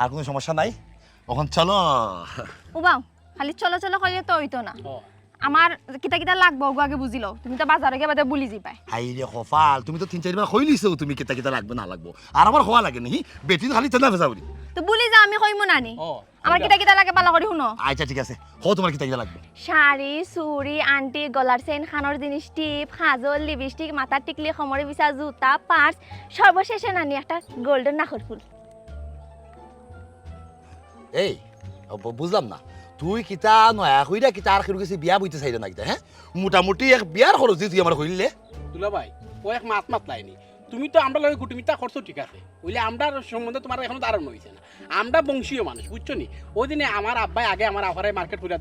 আর কোনো সমস্যা নাই ওখান চলো উবাও খালি চলো চলো কইলে তো হইতো না আমার কিতা কিতা লাগবো ওগো আগে বুঝিলো তুমি তো বাজারে গিয়ে বাদে বুলি যাবাই হাই রে কপাল তুমি তো 3-4 বার কই লিছো তুমি কিতা কিতা লাগবে না লাগবো আর আমার হওয়া লাগে নি বেটি তো খালি তেনা ফেসাবরি তো বুলি যা আমি কইমু নানি আমার কিতা কিতা লাগে ভালো করে শুনো আচ্ছা ঠিক আছে হো তোমার কিতা কিতা লাগবে শাড়ি চুড়ি আন্টি গলার চেইন খানোর জিনিস টিপ খাজল লিপস্টিক মাথার টিকলি খমরে বিছা জুতা পার্স সর্বশেষে নানি একটা গোল্ডেন নাখর ফুল এই বুঝলাম না তুই কিতা নয়া কইরা কিতা আর কেউ কিছু বিয়া বইতে চাইল না কিতা হ্যাঁ মোটামুটি এক বিয়ার খরচ দি তুই আমার কইলে দুলা ভাই ও এক মাত লাইনি তুমি তো আমরা লগে কুটুমিতা করছো ঠিক আছে ওইলে আমরা সম্বন্ধে তোমার এখনো ধারণা হইছে না আমরা বংশীয় মানুষ বুঝছো নি ওই দিনে আমার আব্বাই আগে আমার আফারে মার্কেট করে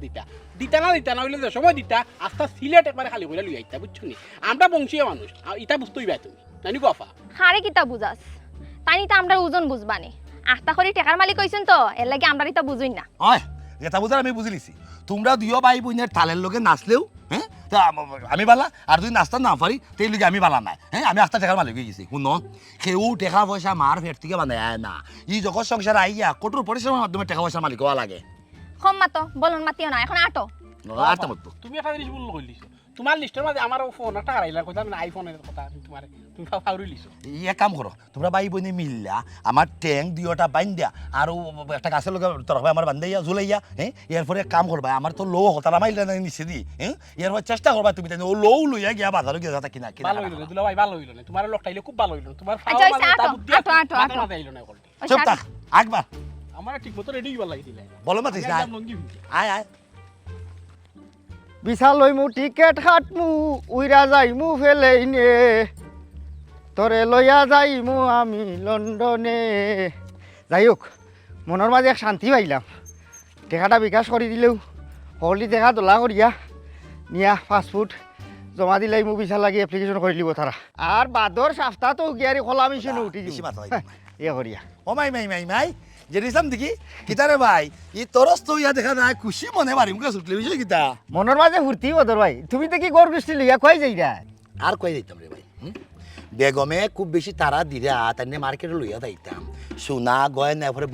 দিতা না হইলে যে সময় দিতা আস্তা সিলেট একবারে খালি করে লই আইতা বুঝছো নি আমরা বংশীয় মানুষ ইটা বুঝতেই পাই তুমি জানি গফা হারে কিতা বুঝাস তাই তো আমরা ওজন বুঝবানি আস্তা করে টাকার মালিক কইছেন তো এর লাগি আমরা ইতা বুঝুই না ওই এটা বুঝার আমি বুঝি লিছি তোমরা দুইও ভাই বোনের তালের লগে নাচলেও হ্যাঁ তা আমি বালা আর যদি নাচতা না পারি তাই লগে আমি বালা নাই হ্যাঁ আমি আস্তা টাকার মালিক হয়ে গেছি শুনো কেউ টাকা পয়সা মার ফের থেকে বানায় না ই জগৎ সংসার আইয়া কঠোর পরিশ্রমের মাধ্যমে টাকা পয়সার মালিক হওয়া লাগে কম মাতো বলুন মাতিও না এখন আটো আটটা মতো তুমি একটা জিনিস ভুল কইলিছো তোমার লিস্টের মধ্যে আমার ফোন একটা হারাইলা কথা আমি আইফোনের কথা তোমার তুমি ফাউরি লিছো ইয়ে কাম করো তোমরা ভাই বোনে মিললা আমার ট্যাঙ্ক দুইটা বান্ধা আর একটা গাছের লগে তরফে আমার বান্ধাইয়া ঝুলাইয়া হ্যাঁ এরপরে কাম করবা আমার তো লো হতারা মাইলা না নিচে দি হ্যাঁ এরপর চেষ্টা করবা তুমি ও লো লইয়া গিয়া বাজারে গিয়া যাতা কিনা কিনা ভালো হইলো দুলা ভাই ভালো হইলো না তোমার লোকটাইলে খুব ভালো হইলো তোমার আচ্ছা আটো আইলো না কলটি চুপ থাক একবার আমার ঠিক মতো রেডি হইবা লাগি দিলে বলো মাতিস না আয় আয় বিশাল লইমু টিকেট খাটমু উইরা যাইমু ফেলেই নে তরে লইয়া যাইমু আমি লন্ডনে যাই হোক মনের মাঝে এক শান্তি পাইলাম টেকাটা বিকাশ করে দিলেও হলি দেখা দোলা করিয়া নিয়া ফাস্টফুড জমা দিলাই মু বিশাল লাগি এপ্লিকেশন করে দিব তারা আর বাদর সাফতা তো গিয়ারি খোলা মিশনে উঠি দিব ইয়ে করিয়া ও মাই মাই মাই মাই জেনিসাম দেখি কিতারে ভাই ই তরস তো ইয়া দেখা যায় খুশি মনে বাড়ি মুখে ছুটলে বিষয় কিতা মনের মাঝে ফুর্তি বদর ভাই তুমি দেখি গড় গোষ্ঠী লইয়া খুয়াই যাইরা আর কই যাইতাম রে ভাই বেগমে খুব বেশি তারা দিরা তাই মার্কেটে লইয়া যাইতাম সোনা গয়না এরপরে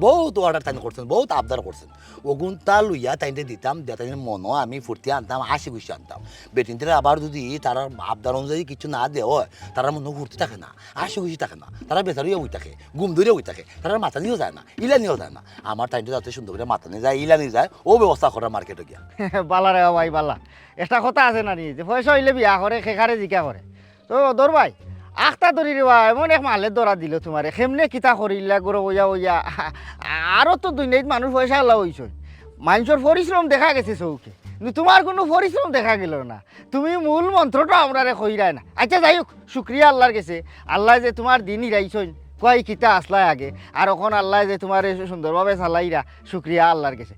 বহুত অর্ডার তাই করছেন বহুত আবদার করছেন ওগুন তা লইয়া তাইতে দিতাম তাই মনও আমি ফুর্তি আনতাম হাসি খুশি আনতাম বেটিনদের আবার যদি তারা আবদার অনুযায়ী কিছু না দেওয়া হয় তারা মনে ফুর্তি থাকে না হাসি খুশি থাকে না তারা বেচারিও ওই থাকে গুম ধরিয়া ওই থাকে তারা মাথা নিয়েও যায় না ইলা নিয়েও যায় না আমার টাইমটা যাতে সুন্দর করে মাথা নিয়ে যায় ইলা নিয়ে যায় ও ব্যবস্থা করার মার্কেটে গিয়া বালা রে ভাই বালা একটা কথা আছে না নি যে পয়সা হইলে বিয়া করে খেখারে জিকা করে তো দর ভাই আখটা ধরি রে ভাই মনে এক মালের দরা দিল তোমারে কেমনে কিতা করিলা গরো ওইয়া ওইয়া আরও তো দুই নাইট মানুষ পয়সা হলা হইছ মানুষের পরিশ্রম দেখা গেছে চৌকে কিন্তু তোমার কোনো পরিশ্রম দেখা গেল না তুমি মূল মন্ত্রটা আমরা কইরাই না আচ্ছা যাই হোক শুক্রিয়া আল্লাহর গেছে আল্লাহ যে তোমার দিন ইরাইছই কয় কিতা আসলাই আগে আর ওখান আল্লাহ যে তোমার সুন্দরভাবে চালাইরা শুক্রিয়া আল্লাহর গেছে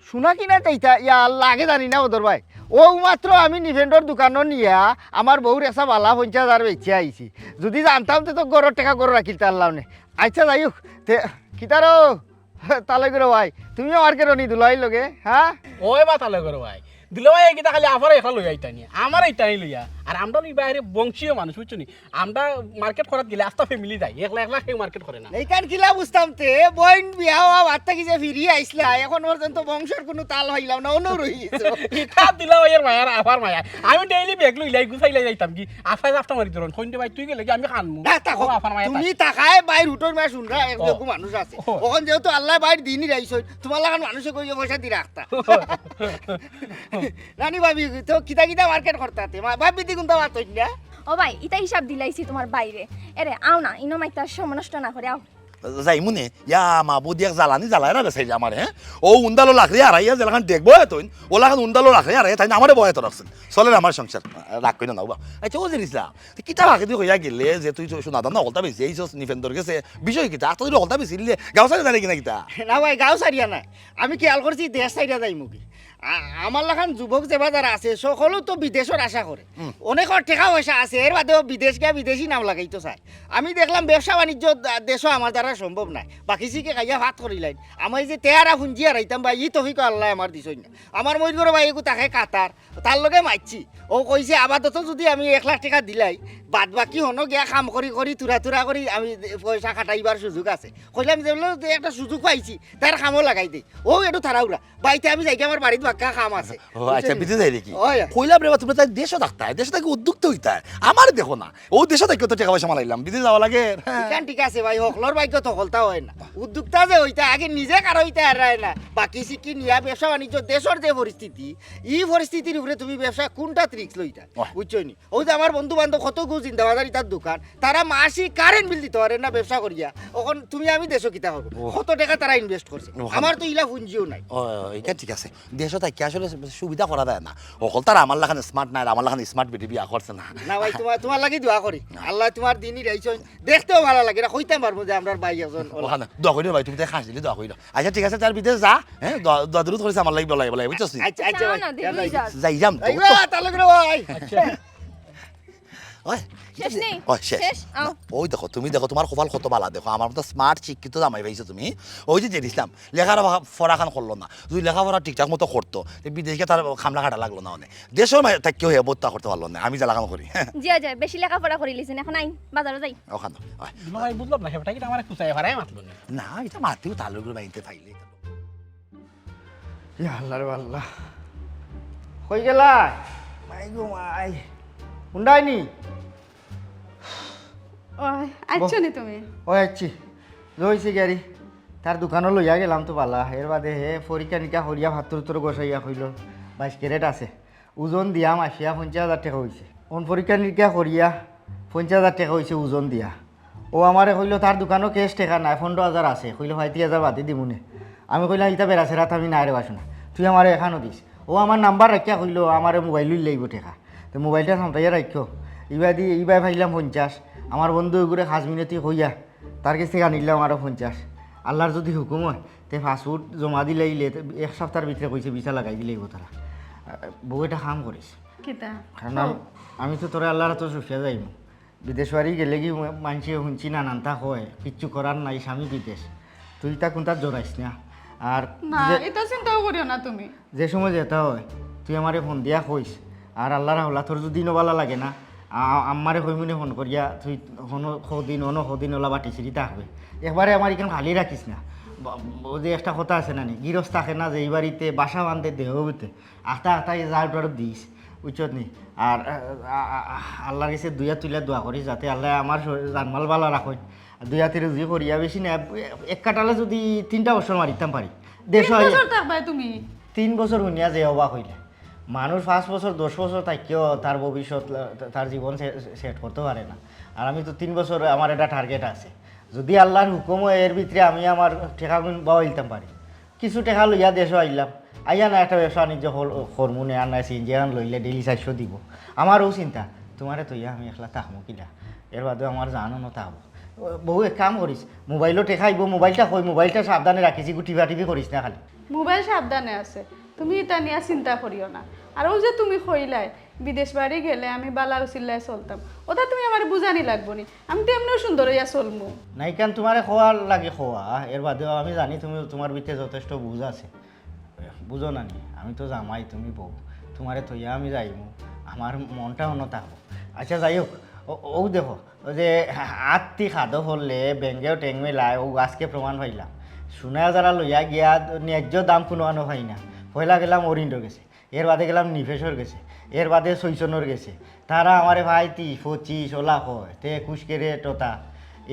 শোনা কিনা তাইতা ইয়া আল্লাহ আগে জানি না ওদের ভাই ও মাত্র আমি নিভেন্ডর দোকানও নিয়া আমার বউর এসা বালা 50,000 বেচে আইছি যদি জানতাম তো গরর টাকা গরর রাখিতে আল্লাহ নে আচ্ছা যাই হোক কিতারো তালে করে ভাই তুমিও মার্কেটও নি দুলাই লগে হ্যাঁ ওই বা তালে করো ভাই দিলে ভাই কিটা খালি আফারে একা লই আইতা নি আমার এইটাই লইয়া আর আমরা ওই বাইরে বংশীয় মানুষ বুঝছো নি আমরা মার্কেট করাত গেলে আস্তা ফ্যামিলি যাই একলা কেউ মার্কেট করে না এইখান কিলা বুঝতাম তে বইন বিয়া হওয়া বার্তা কি যে ফিরিয়ে আইসলা এখন পর্যন্ত বংশের কোনো তাল হইলাম না অন্য রইছে ইটা দিলা ভাই এর মায়ার আফার মায়া আমি ডেইলি ব্যাগ লইলাই গুছাইলাই যাইতাম কি আফাই আফটা মারি ধরন কইতে ভাই তুই গেলে কি আমি খানমু আফার মায়া তুমি তাকায় বাইর উঠোর মায়া শুনরা এরকম মানুষ আছে ওখান যেহেতু আল্লাহ বাইর দিনই রাইছই তোমার লাগান মানুষে কইয়ে পয়সা দি রাখতা রানী ভাবি তো কিতা কিতা মার্কেট করতাতে ভাবি দি কোনটা বাত হইল না ও ভাই ইতা হিসাব দিলাইছি তোমার বাইরে এরে আও না ইনো মাইতা সময় নষ্ট না করে আও যাই মনে ইয়া মা বুদি এক জ্বালানি জ্বালায় না বেসাই আমার হ্যাঁ ও উন্দালো লাখরি আর ইয়া যেলাখান দেখবো তুই ওলাখান উন্দালো লাখরি আর তাই আমারে বয় তো রাখছেন চলে আমার সংসার রাগ কই না বা আচ্ছা ও জিনিসলা কিতা ভাগে তুই হইয়া গেলে যে তুই শোনা দাম না অলতা বেশি এইছস নিফেন্দর গেছে বিষয় কিতা তুই অলতা বেশি দিলে গাঁও সারি জানি কিনা কিতা না ভাই গাঁও সারিয়া না আমি খেয়াল করছি দেশ সাইডা যাই মুখি আমার লাখান যুবক যে যারা আছে সকলেও তো বিদেশের আশা করে অনেকের টাকা পয়সা আছে এর বাদেও বিদেশ গিয়ে বিদেশি নাম লাগাইতো চাই আমি দেখলাম ব্যবসা বাণিজ্য দেশও আমার দ্বারা সম্ভব নাই বাকি সিকে খাইয়া ভাত করিলাইন আমি যে তেয়ারা ফুঞ্জি হারাইতাম বা ই তফিক আল্লাহ আমার দিছই না আমার মই করে ভাই একু তাকে কাতার তার লগে মাইছি ও কইছে আপাতত যদি আমি 1 লাখ টাকা দিলাই বাদ বাকি হনো গিয়া কাম করি করি তুরা করি আমি পয়সা খাটাইবার সুযোগ আছে কইলাম যে একটা সুযোগ পাইছি তার কামও লাগাই দিই ও একটু তাড়াহুড়া বাইতে আমি যাই আমার বাড়িতে বাক্কা কাম আছে ও আচ্ছা বিদেশ যাই নাকি কইলাম রে তুমি তাই দেশে থাকতে হয় দেশে থেকে উদ্যুক্ত হইতে হয় আমার দেখো না ও দেশে থেকে তো টাকা পয়সা মালাইলাম বিদেশ যাওয়া লাগে ঠিক আছে ভাই হকলর ভাগ্য তো হলতা হয় না উদ্যোক্তা যে হইতা আগে নিজে কারো হইতে আর না বাকি শিক্ষি নিয়া ব্যবসা বাণিজ্য দেশের যে পরিস্থিতি এই পরিস্থিতির উপরে তুমি ব্যবসা কোনটা ত্রিক্স লইতা বুঝছই নি ওই যে আমার বন্ধু বান্ধব কত গু চিন্তাবাজারি তার দোকান তারা মাসিক কারেন্ট বিল দিতে পারে না ব্যবসা করিয়া এখন তুমি আমি দেশও কিতা করবো কত টাকা তারা ইনভেস্ট করছে আমার তো ইলা পুঞ্জিও নাই এটা ঠিক আছে দেশে থাকি আসলে সুবিধা করা যায় না অকল তার আমার লাখান স্মার্ট নাই আমার লাখান স্মার্ট বেটি বিয়া করছে না না ভাই তোমার লাগি দোয়া করি আল্লাহ তোমার দিনই রাইছই দেখতেও ভালো লাগে না কইতাম পারবো যে আমরা ভাই একজন ওখানে দোয়া করি ভাই তুমি তাই খাস দিলি দোয়া করি আচ্ছা ঠিক আছে তার বিদেশ যা হ্যাঁ দোয়া দূর করেছে আমার লাগি বলাই বলাই বুঝছিস আচ্ছা আচ্ছা ভাই যাই যাম তো তাহলে ভাই ওই শেষ নেই ওই শেষ ওই দেখো তুমি দেখো তোমার কপাল কত বালা দেখো আমার মতো স্মার্ট শিক্ষিত জামাই পাইছো তুমি ওই যে দিলাম লেখার পড়াখান করলো না যদি লেখাপড়া ঠিকঠাক মতো করতো বিদেশকে তার খামলা খাটা লাগলো না অনেক দেশেও তাকে হয়ে বোধটা করতে পারলো না আমি যা লাগানো করি জি জি বেশি লেখাপড়া করে লিছেন এখন আইন বাজারে যাই ওখানে ভাই বুঝলাম না সেটা কি আমার কুচাই হারাই মাতলো না এটা মাতিও তালুর করে বাইতে পাইলে আল্লাহ রে আল্লাহ কই গেলা মাই গো মাই হুন্ডাইনি আচ্ছা নি তুমি ওই আচ্ছি রয়েছি গাড়ি তার দোকানও লইয়া গেলাম তো পালা এর বাদে হে পরীক্ষা নিকা করিয়া ভাতর গোসাইয়া কইল 22 ক্যারেট আছে ওজন দিয়া মাসিয়া 50,000 টাকা হয়েছে কোন পরীক্ষা নিকা করিয়া 50,000 টাকা হয়েছে ওজন দিয়া ও আমারে কইল তার দোকানও কেস টাকা নাই 15,000 আছে কইল 35,000 বাদে দিমুনে আমি কইলাম ইটা বেড়াছে রাত আমি নাই রে বাসু না তুই আমারে এখানো দিস ও আমার নাম্বার রাখিয়া কইল আমারে মোবাইল লইব টাকা তো মোবাইলটা সামটাইয়া রাখিও ইবাই ভাইলাম 50 আমার বন্ধু ঘুরে 5 মিনিট হইয়া তার কাছ থেকে আনিলাম আরও 50 আল্লাহর যদি হুকুম হয় তে ফাস্টফুড জমা দিলে 1 সপ্তাহের ভিতরে কইছে ভিসা লাগাই দিলেই তারা বউ এটা কাম করিস কিতা কারণ আমি তো তোরা আল্লাহর তো সুফিয়া যাইব বিদেশ বাড়ি গেলে কি মানছি শুনছি না নানতা হয় কিচ্ছু করার নাই স্বামী বিদেশ তুই তা কোনটা জোরাইস না আর না এটা চিন্তাও করিও না তুমি যে সময় যেতে হয় তুই আমারে ফোন দিয়া কইস আর আল্লাহর হাওলা তোর যদি নবালা লাগে না আমারে কইমুনে ফোন করিয়া তুই সদিন ওলা বাটি সিঁড়ি থাকবে একবারে আমার এখানে খালি রাখিস না ও যে একটা কথা আছে না গিরস থাকে না যে এই বাড়িতে বাসা বাঁধতে দেহ হইতে আস্তা যার টার দিস বুঝছত নি আর আল্লাহর কাছে দুইয়া তুইলা দোয়া করিস যাতে আল্লাহ আমার জানমাল বালা রাখেন দুইয়া তিরে দুই করিয়া বেশি না এক কাটালে যদি 3টা বছর মারিতাম পারি 3 বছর শুনিয়া যে অবাক হইলে মানুষ 5 বছর 10 বছর থাকিও তার ভবিষ্যৎ তার জীবন সেট করতে পারে না আর আমি তো 3 বছর আমার একটা টার্গেট আছে যদি আল্লাহর হুকুম এর ভিতরে আমি আমার টাকা বাড়াইতাম পারি কিছু টাকা লইয়া দেশে আইলাম আইয়া না একটা ব্যবসা বাণিজ্য হরমোনে আর না সিনজিয়ান লইলে ডেলি 400 দিব আমারও চিন্তা তোমারে তো ইয়া আমি একলা থাকবো কিনা এর বাদে আমার জানো না থাকবো বহু এক কাম করিস মোবাইলও টেকা আইব মোবাইলটা কই মোবাইলটা সাবধানে রাখিস টিভি করিস না খালি মোবাইল সাবধানে আছে তুমি এটা নিয়ে চিন্তা করিও না আর ও যে তুমি কইলাই বিদেশ বাড়ি গেলে আমি বালা উচিল্লায় চলতাম ওটা তুমি আমার বুঝানি লাগবো নি আমি তো এমনিও সুন্দর হইয়া চলমু নাই কেন তোমারে খোয়ার লাগে খোয়া এর বাদেও আমি জানি তুমি তোমার ভিতরে যথেষ্ট বুঝ আছে বুঝো না নি আমি তো জামাই তুমি বউ তোমারে থইয়া আমি যাইমু আমার মনটা অন্য থাকবো আচ্ছা যাই হোক ও দেখো ও যে আত্মি খাদো হলে ব্যাঙ্গেও টেং মেলায় ও আজকে প্রমাণ পাইলাম শোনা যারা লইয়া গিয়া ন্যায্য দাম কোনো আনো হয় না পয়লা গেলাম অরিন্ডর গেছে এর বাদে গেলাম নিফেশর গেছে এর বাদে সৈচনর গেছে তারা আমারে ভাই 30-25 ওলা হয় তে 21 ক্যারেট ওটা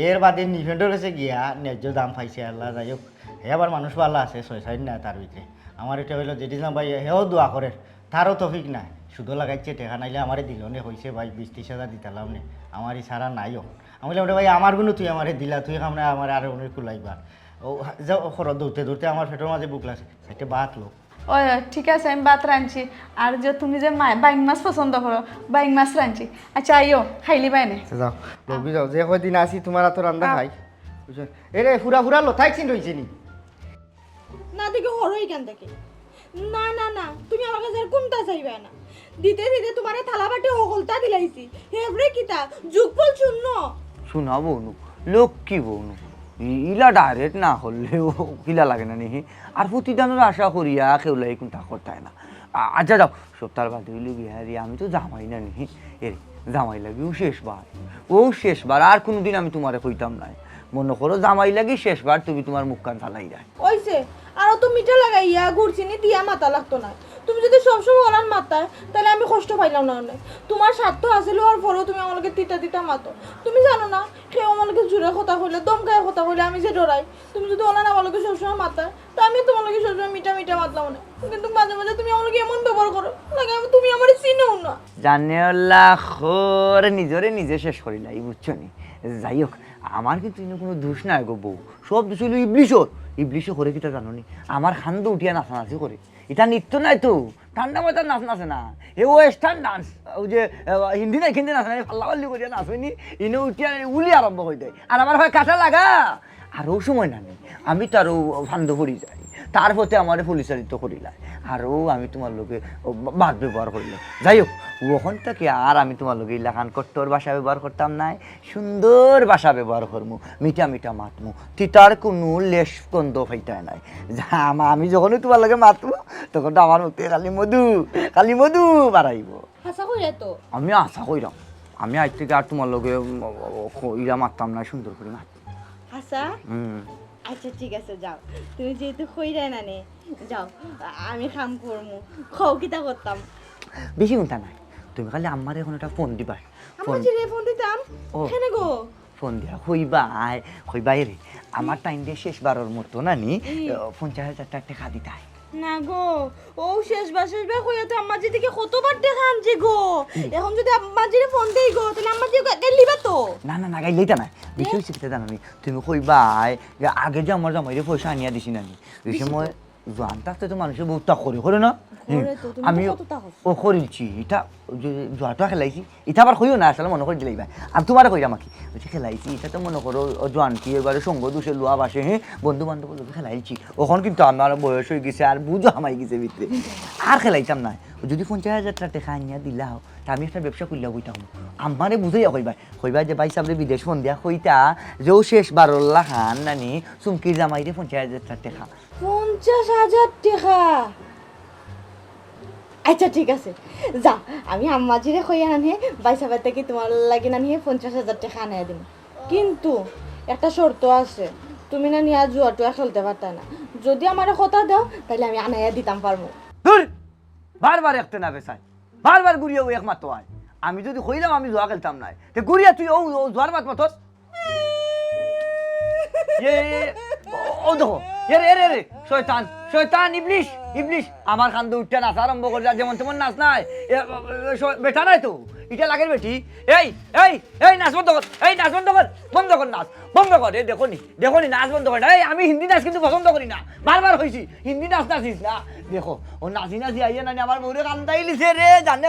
এর বাদে নিফেন্ডর গেছে গিয়া ন্যায্য দাম পাইছে আল্লাহ যাই হোক হে আবার মানুষ ভালো আছে 6-7 না তার ভিতরে আমার এটা হইলো যেটি না ভাই হেও দোয়া করে তারও তফিক নাই শুধু লাগাইছে টেকা নাইলে আমারে দিল নে হয়েছে ভাই 20-30 দিতালাম নে আমারই সারা নাইও আমি বললাম ভাই আমার গুলো তুই আমারে দিলা তুই কামনে আমার আর অনেক কুলাইবার ও যাও খরচ দৌড়তে আমার পেটের মাঝে বুক লাগছে সেটা বাত লোক ও ঠিক আছে আমি ভাত রাঁধছি আর যে তুমি যে বাইং মাছ পছন্দ করো বাইং মাছ রাঁধছি আচ্ছা আইও খাইলি বাইনে যাও লবি যাও যে কদিন আসি তোমার তো রান্না খাই বুঝছেন এরে ফুরা লোথাই চিন রইছে নি না দেখে হরই কেন দেখে না না না তুমি আমার কাছে আর কোনটা চাইবে না দিতে দিতে তোমারে থালা বাটি হকলতা দিলাইছি হেবরে কিতা যুগফল শূন্য শোনা বৌনু লক্ষ্মী বৌনু ইলা ডাইরেক্ট না হলেও কিলা লাগে না নিহি আর প্রতিদানের আশা করিয়া কেউলাই কোনটা করতায় না আচ্ছা যাও সপ্তাহ বাদ হইলে বিহারি আমি তো জামাই না নিহি এর জামাই লাগিও শেষবার আর কোনোদিন আমি তোমারে কইতাম নাই মনে করো জামাই লাগি শেষবার তুমি তোমার মুখ কান ফালাই যায় ওইছে আরো তো মিঠা লাগাইয়া গুড়চিনি দিয়া মাথা লাগতো না তুমি যদি সবসময় ওলান মাতায় তাহলে আমি কষ্ট পাইলাম না অনেক তোমার স্বার্থ আসলে আর পরেও তুমি আমাকে তিতা মাতো তুমি জানো না কেউ আমাকে জোরে কথা কইলে দমকায় কথা কইলে আমি যে ডরাই তুমি যদি ওলান আমাকে সবসময় মাতায় তা আমি তোমাকে সবসময় মিঠা মাতলাম না কিন্তু মাঝে মাঝে তুমি আমাকে এমন ব্যবহার করো লাগে আমি তুমি আমার চিনেও না জানে আল্লাহ খোর নিজরে নিজে শেষ করিলাই বুঝছো নি যাই হোক আমার কিন্তু কোনো দোষ নাই গো বউ সব দোষ হইল ইবলিশও করে কিটা জানো নি আমার খান্দ উঠিয়া নাচানাচি করে এটা নৃত্য নাই তো ঠান্ডা মাথার নাচ নাচে না এ ওয়েস্টার্ন ডান্স ওই যে হিন্দি নাই হিন্দি নাচে না পাল্লাপাল্লি করিয়া নাচেনি ইনে উঠিয়া উলি আরম্ভ করে দেয় আর আমার হয় কাঁচা লাগা আরও সময় না নেই আমি তো আরও ফান্দ করি যাই তার প্রতি আমার পরিচালিত করিলাই আরও আমি তোমার লোকে বাদ ব্যবহার করিলাম যাই হোক ওখান থেকে আর আমি তোমার লোকে ইলাকান কট্টর ভাষা ব্যবহার করতাম নাই সুন্দর ভাষা ব্যবহার করমু মিঠা মাতমু তিতার কোনো লেশ গন্ধ ফাইতায় নাই আমি যখনই তোমার লোকে মাতমু তখন তো আমার মুখে খালি মধু বাড়াইব হাসা কইরা তো আমি আশা কইরাম আমি আজ থেকে আর তোমার লোকে ইরা মারতাম না সুন্দর করে মাত হাসা আচ্ছা ঠিক আছে যাও তুমি যেহেতু কইরা না নে যাও আমি কাম করমু খাও কিতা করতাম বেশি চিন্তা নাই তুমি খালি আমার এখন একটা ফোন দিবা আমার ছেলে ফোন দিতাম কেন গো ফোন দিয়া কইবা রে আমার টাইম দিয়ে শেষবারের মতো না নি 50,000 টাকা দিতাই না গো ও শেষবার কইয়া তো আম্মাজি থেকে কতবার দেখা আনছি গো এখন যদি আম্মাজিরে ফোন দেই গো তাহলে আম্মাজি গাইলিবা তো না গাইলেইতা না বেশি হইছে কিতা জানো তুমি কইবা আগে যে আমার জামাইরে পয়সা আনিয়া দিছি না নি ওই সময় জানতাতে তো মানুষের বহুত তা করে না আমি ও করিলছি এটা জোয়াটা খেলাইছি এটা আবার কইও না আসলে মনে করে দিলাইবা আমি তোমার কইরা মাকি বলছি খেলাইছি এটা তো মনে করো জোয়ানকি এবারে সঙ্গ দুষে লোয়া বাসে বন্ধু বান্ধব লোক খেলাইছি ওখান কিন্তু আমার বয়স হয়ে গেছে আর বুঝো আমাই গেছে ভিতরে আর খেলাইতাম না যদি 50,000 টাকা আনিয়া দিলাও তা আমি একটা ব্যবসা করলে কইতাম আমারে বুঝাইয়া কইবা যে ভাই সাহেব বিদেশ ফোন দিয়া কইতা যে ও শেষ 12 লাখ আন নানি চুমকির জামাইরে 50,000 টাকা 50,000 টাকা আচ্ছা ঠিক আছে যা আমি আম্মাজিরে কইয়া আনিয়ে বাইসাবার থেকে তোমার লাগে না নিয়ে 50,000 টাকা আনিয়ে দিন কিন্তু একটা শর্ত আছে তুমি না নিয়ে জুয়াটুয়া খেলতে পারতা না যদি আমার কথা দাও তাহলে আমি আনাইয়া দিতাম পারবো বারবার একতে না বেসাই বারবার গুড়িয়া ওই একমাত্র আয় আমি যদি কইলাম আমি জুয়া খেলতাম না তে গুড়িয়া তুই ও জুয়ার মাত মাতস ও দেখো রে শয়তান ইবলিশ আমার খান্দ উঠতে নাচ আরম্ভ করে যেমন তেমন নাচ নাই বেটা নাই তো এটা লাগের বেটি এই নাচ বন্ধ কর নাচ বন্ধ কর দেখো নি নাচ বন্ধ কর আমি হিন্দি নাচ কিন্তু পছন্দ করি না বারবার হয়েছি হিন্দি নাচ নাচিস না দেখো ও নাচি আইয়া নানি আমার বউরে কান্দাই লিছে রে জানে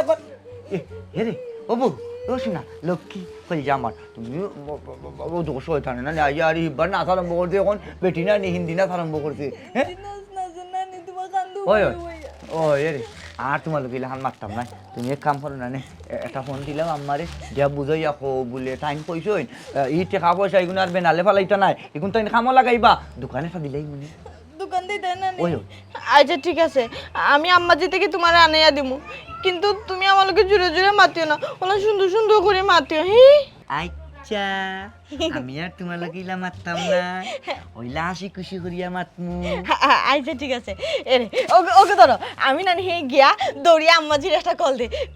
রে ও বউ ও শোনা লক্ষ্মী কইজা আমার তুমি দোষ হয়ে থাকে না আর ইবার নাচ আরম্ভ করছে এখন বেটি না নি হিন্দি নাচ আরম্ভ করছে হ্যাঁ ওই রে আর তোমার লোক ইলাহান মারতাম না তুমি এক কাম করো না নে একটা ফোন দিলাম আমারে দিয়া বুঝাইয়া কো বলে টাইম কইছই ই টাকা পয়সা এগুলো আর বেনালে ফেলাইতা নাই এখন তো কামও লাগাইবা দোকানে একটা দিলাই মনে দোকান দিতে না আচ্ছা ঠিক আছে আমি আম্মাজি থেকে তোমার আনাইয়া দিমু কিন্তু তুমি আমাকে জোরে মাতিও না ওলা সুন্দর করে মাতিও আচ্ছা আমি আর তোমার লোক ইলা মারতাম না ওইলা হাসি খুশি করিয়া মাতমু আচ্ছা ঠিক আছে এরে ওকে ধরো আমি না নিয়ে গিয়া দৌড়িয়া আম্মাজির একটা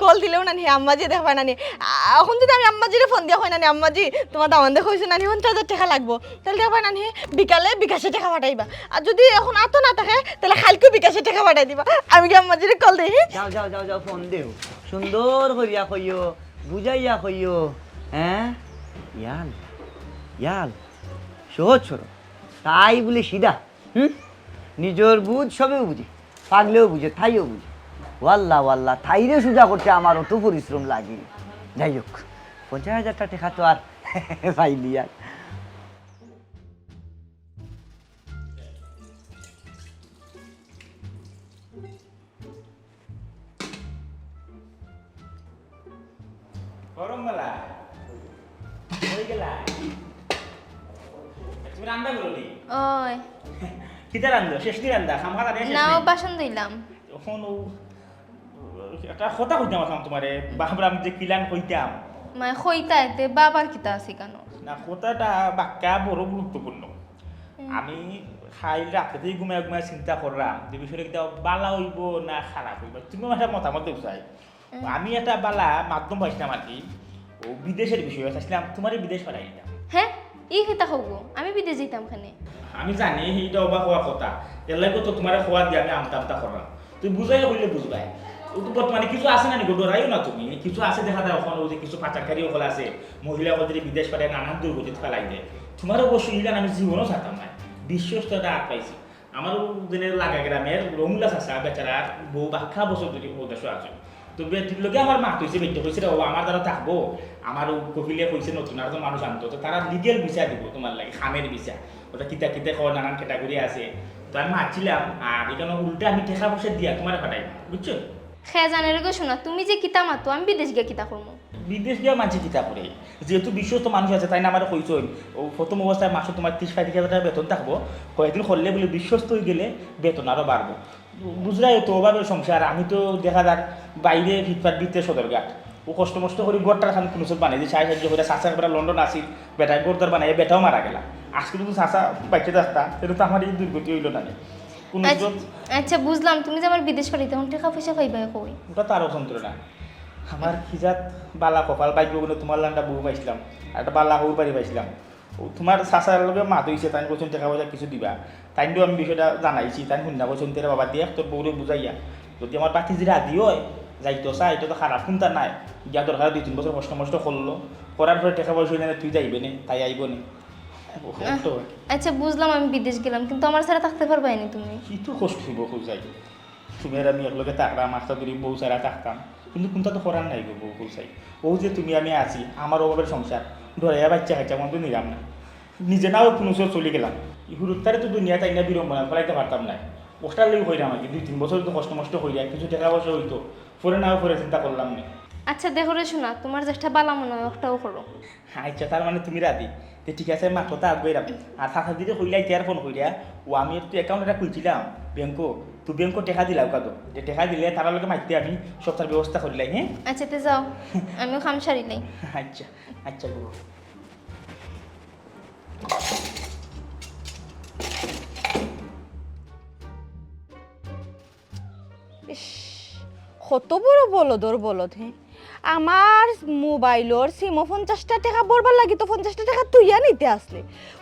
কল দিলেও না নিয়ে আম্মাজি দেখা না নিয়ে এখন যদি আমি আম্মাজিরে ফোন দিয়া হয় না নিয়ে আম্মাজি তোমার দামান দেখো হয়েছে না নিয়ে 50,000 টাকা লাগবো তাহলে দেখা না নিয়ে বিকালে বিকাশে টাকা পাঠাইবা আর যদি এখন আতো না থাকে তাহলে কালকেও বিকাশে টাকা পাঠাই দিবা আমি কি আম্মাজিরে কল দিই যাও ফোন দেও সুন্দর করিয়া কইও বুঝাইয়া কইও হ্যাঁ ইয়াল সহজ সরল তাই বলে সিধা নিজের বুঝ সবেও বুঝে পাগলেও বুঝে থাইও বুঝে ওয়াল্লা থাইরে সোজা করতে আমার অত পরিশ্রম লাগে যাই হোক 50,000 টাকা তো আর পাইলি আর তুমি রান্না করো নি ওই কিতা রান্ধো শেষ দিয়ে রান্ধা খামখা রান্ধা শেষ নাও নেই বাসন দিলাম তখন একটা কথা কইতাম আসলাম তোমারে বাবরাম যে কিলান কইতাম মানে কইতাইতে বাবার কিতা আছে কেন না কথাটা বাক্যা বড় গুরুত্বপূর্ণ আমি খাইল রাতেই ঘুমায় ঘুমায় চিন্তা করলাম যে বিষয়টা কিতা বালা হইব না খারাপ হইব তুমি একটা মতামত দেও চাই আমি একটা বালা মাধ্যম পাইছিলাম আর কি ও বিদেশের বিষয় চাইছিলাম তোমার বিদেশ পাঠাই দিতাম হ্যাঁ ই কিতা হবো আমি বিদেশ যেতাম খানে আমি জানি এইটা অবাক হওয়ার কথা এর লাগে তো তোমার খোয়া দিয়ে আমি আমতা আমতা করলাম তুই বুঝাই হইলে বুঝবাই বর্তমানে কিছু আছে না নিকো ডরাইও না তুমি কিছু আছে দেখা যায় ওখানে যে কিছু পাচারকারী ওখানে আছে মহিলা যদি বিদেশ পাঠায় নানান দুর্গতিতে ফেলাই দেয় তোমার অবশ্যই ইলান আমি জীবনও চাইতাম না বিশ্বস্ততা আগ পাইছি আমারও দিনের লাগা গ্রামের রঙিলা চাষা বেচারা বউ বাক্ষা বছর যদি দেশ আছে তো বেটির লোকে আমার মাত হয়েছে বেটি হয়েছে ও আমার দ্বারা থাকবো আমার কপিলে কইছে নতুন আর তো মানুষ আনতো তো তারা লিগেল ভিসা দিব তোমার লাগে খামের ভিসা ওটা কিতা কিতা খাওয়া নানান ক্যাটাগরি আছে তো আমি মারছিলাম আর এখানে উল্টা আমি টেকা পয়সা দিয়া তোমার পাঠাই বুঝছো খে জানে রে শোনা তুমি যে কিতা মাতো আমি বিদেশ গিয়ে কিতা করবো বিদেশ গিয়ে মাঝে কিতা করে যেহেতু বিশ্বস্ত মানুষ আছে তাই না আমার কইছ ও প্রথম অবস্থায় মাসে তোমার 30-35 হাজার টাকা বেতন থাকবো কয়েকদিন করলে বলে বিশ্বস্ত হয়ে গেলে বেতন আরও বাড়বো বুঝলাই তো ওভাবে সংসার আমি তো দেখা যাক বাইরে ফিটফাট বিতে সদরঘাট ও কষ্ট মষ্ট করে গোড়টার খান কোনো সব বানাই যে সাহায্য করে চাষা বেটা লন্ডন আসি বেটায় গোড়দার বানাই বেটাও মারা গেলা আজকে যদি চাষা বাইকে থাকতা সেটা তো আমার এই দুর্গতি হইল না কোনো আচ্ছা বুঝলাম তুমি যে আমার বিদেশ পাঠাইতে এখন টাকা পয়সা পাইবা কই ওটা তো আরও যন্ত্রণা আমার খিজাত বালা কপাল বাইক বলে তোমার লান্ডা বউ পাইছিলাম একটা বালা হৌ পারি পাইছিলাম ও তোমার চাচার লগে মাত হয়েছে তাই কৈছেন টাকা পয়সা কিছু দিবা তাইও আমি বিষয়টা জানাইছি তাই শুননা কৈছেন তেরা বাবা দিয়ে তোর বউরে বুঝাইয়া যদি আমার বাকি যদি রাজি হয় যাইতো চা এটা তো খারাপ কোনটা নাই গিয়া দরকার 2-3 বছর কষ্ট মষ্ট করলো করার পরে টাকা পয়সা হইলে তুই যাইবে নে তাই আইব নে আচ্ছা বুঝলাম আমি বিদেশ গেলাম কিন্তু আমার ছাড়া থাকতে পারবাই না তুমি কি তো কষ্ট হইব খুঁজাই তুমি আর আমি একলগে থাকলাম মাস্টার ধরি বউ ছাড়া থাকতাম কিন্তু কোনটা তো করার নাই গো বউ খুঁজাই ও যে তুমি আমি আছি আমার অভাবের সংসার ধরে বাচ্চা খাইছে আমার তো নিলাম না নিজে নাও কোনো চলে গেলাম হুরুত্তারে তো দুনিয়া তাই না বিড়ম্বনা ফেলাইতে পারতাম না ওটার লেগে হইলাম আর কি 2-3 বছর তো কষ্ট মষ্ট হইয়া কিছু টাকা পয়সা হইতো পরে নাও পরে চিন্তা করলাম না আচ্ছা দেখো রে শোনা তোমার যেটা বালা মনে হয় ওটাও করো আচ্ছা তার মানে তুমি রাজি তো ঠিক আছে মা কথা আগে রাখি আর সাথে দিদি হইলাই তেয়ার ফোন করিয়া ও আমি একটু অ্যাকাউন্ট এটা খুলছিলাম ব্যাংকো তো ব্যাংকো টেকা দিলাম কাতো যে টেকা দিলে তারা লোকে মাইতে আমি সবটার ব্যবস্থা করিলাই হ্যাঁ আচ্ছা তে যাও আমিও খাম সারিলাই আচ্ছা আচ্ছা গো কত বড় বলদর বলদ হে আমার মোবাইলর সিমো 50টা টাকা বরবার লাগি তো 50টা টাকা তুইয়া নিতে আসলে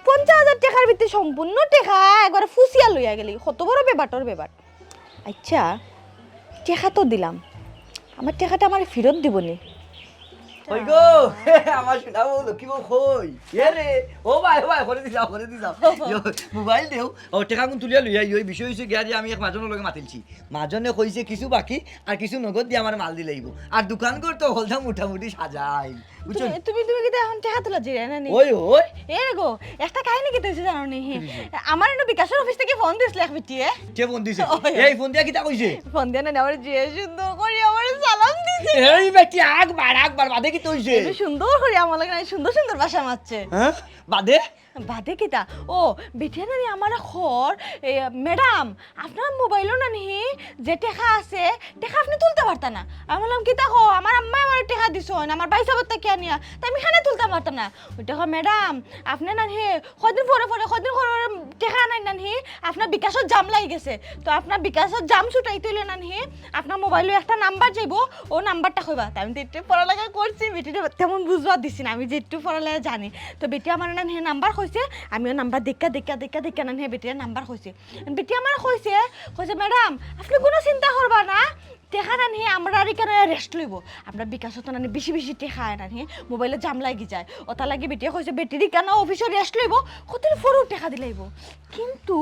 50,000 টাকার ভিতরে সম্পূর্ণ টাকা একবার ফুসিয়া লইয়া গেলি কত বড় ব্যাপারটার ব্যাপার আচ্ছা টাকা তো দিলাম আমার টাকাটা আমার ফেরত দিবনি ওই গো আমার শোনাবো লক্ষ্মী বউ কই এ রে ও ভাই করে দিছাও মোবাইল দেও ও টাকা কোন তুলিয়া লইয়া ওই বিষয় হইছে গিয়া যে আমি এক মাজনের লগে মাতিলছি মাজনে কইছে কিছু বাকি আর কিছু নগদ দিয়ে আমার মাল দিলাইব আর দোকান কর তো হলদা মোটামুটি সাজাই বুঝছো তুমি কি এখন টাকা তোলা জিরে না নি ওই এ গো একটা কাহিনী কি হইছে জানো নি আমার এনে বিকাশের অফিস থেকে ফোন দিছিল এক বিটিয়ে কে ফোন দিছে এই ফোন দিয়া কিটা কইছে ফোন দিয়া না আমার জিয়ে সুন্দর করে আমার সালাম দিছে এই বেটি আগবার বাদে কি হইছে সুন্দর করে আমার লাগে সুন্দর সুন্দর ভাষা মারছে হ্যাঁ বাদে বাদে কিতা ও বিটিয়া নানি আমার খর ম্যাডাম আপনার মোবাইলও নানি যে টেকা আছে টেকা আপনি তুলতে পারতা না আমি বললাম কিতা হো আমার আম্মা আমার টেকা দিছ আমার ভাই সাবত কে আনিয়া তাই আমি খানে তুলতে পারতাম না ওইটা হো ম্যাডাম আপনি নানি কদিন পরে টেকা নাই নানি আপনার বিকাশত জাম লাগি গেছে তো আপনার বিকাশত জাম ছুটাই তুলে নানি আপনার মোবাইলে একটা নাম্বার যাইব ও নাম্বারটা কইবা তাই আমি তো একটু পড়ালেখা করছি বেটিটা তেমন বুঝবা দিছি না আমি যে একটু পড়ালেখা জানি তো বেটি আমার নানি নাম্বার আমিও নাম্বার দেখা নানি বেটির নাম্বার কইছে বেটি আমার কইছে ম্যাডাম আপনি কোনো চিন্তা করবা না টেকা নানি আমরা এখানে রেস্ট লইব আমরা বিকাশত নানি বেশি টেকা নানি মোবাইলে জাম লাগি যায় ওটা লাগি বেটিয়ে কইছে বেটির কেন অফিসে রেস্ট লইব কতদিন ফরও টেকা দিলাইব কিন্তু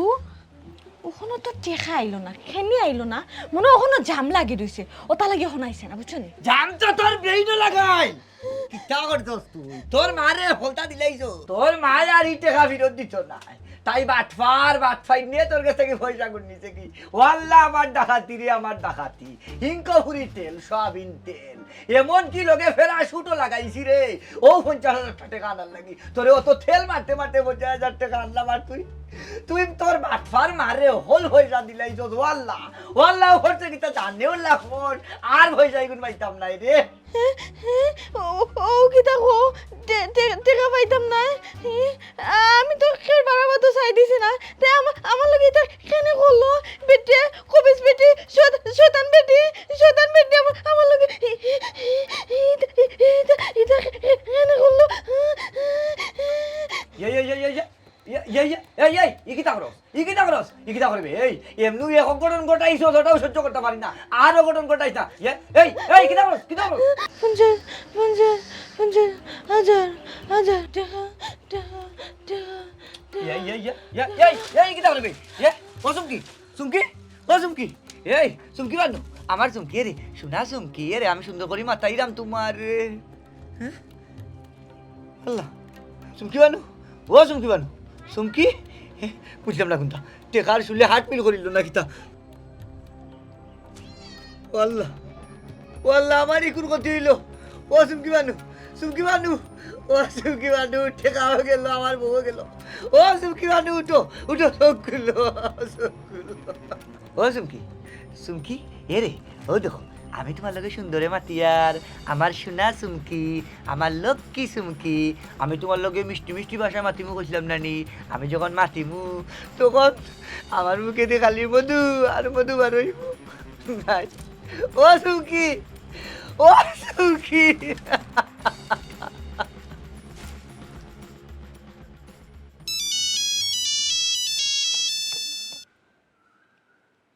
ওখানে তো টেকা আইলো না খেনি আইলো না মনে ওখানে জাম লাগি রইছে ওটা লাগি শোনাইছে না বুঝছো নি জাম তো তোর ব্রেইন লাগাই কিটা করছস তুই তোর মারে হলতা দিলাইছস তোর মা আর ই টাকা ফেরত দিত না, তাই বাটফাই নিয়ে তোর কাছ থেকে পয়সা করে নিছে কি? ওয়াল্লাহ আমার ডাকাতি রে, আমার ডাকাতি। হিংকপুরি তেল, সয়াবিন তেল, এমন কি লোকে ফেরা শুটো লাগাইছি রে, ও 50,000 টাকা আনার লাগি। তোরে অত তেল মারতে 50,000 টাকা আনলাম, আর তুই তোর বাটফার মারে হল পয়সা দিলাই তো। ওয়াল্লাহ খরচে কিতা জানেও লাখন, আর পয়সা এগুন পাইতাম নাই রে। ও কি দেখো টেকা পাইতাম না, আমি তো খের বাড়াবা তো চাই দিছি না, তাই আমার লগে এটা কেন করলো? বেটে কবিস বেটি শতান বেটি আমার লগে এটা কেন করলো? ইকিতা করবে এই এমনি এক অঘটন ঘটাইছো, ওটাও সহ্য করতে পারি না, আর অঘটন ঘটাইছ না। এই কিতা করস? 50,000 টাকা কিতা করবে? চুমকি এই চুমকি বানো, আমার চুমকি রে, শোনা চুমকি রে, আমি সুন্দর করে মাথাইরাম তোমার। আল্লাহ, চুমকি বানো, ও চুমকি বানো, চুমকি বুঝলাম না কোনটা টেকার শুনলে হাট মিল করিল না কিতা। আল্লাহ আমার ইকুর ক্ষতি হইল। ও চুমকি বানু, ও চুমকি বানু, টেকাও গেল, আমার বউ গেল। ও চুমকি বানু, উঠো চোখ খুললো। ও চুমকি এ রে, ও দেখো আমি তোমার লগে সুন্দরে মাতিয়ার, আমার সোনা চুমকি, আমার লক্ষ্মী চুমকি। আমি তোমার লগে মিষ্টি ভাষায় মাতিমু কইছিলাম নানি, আমি যখন মাতিমু তখন আমার মুখে দিয়ে খালি মধু আর মধু বার হইব। ও চুমকি,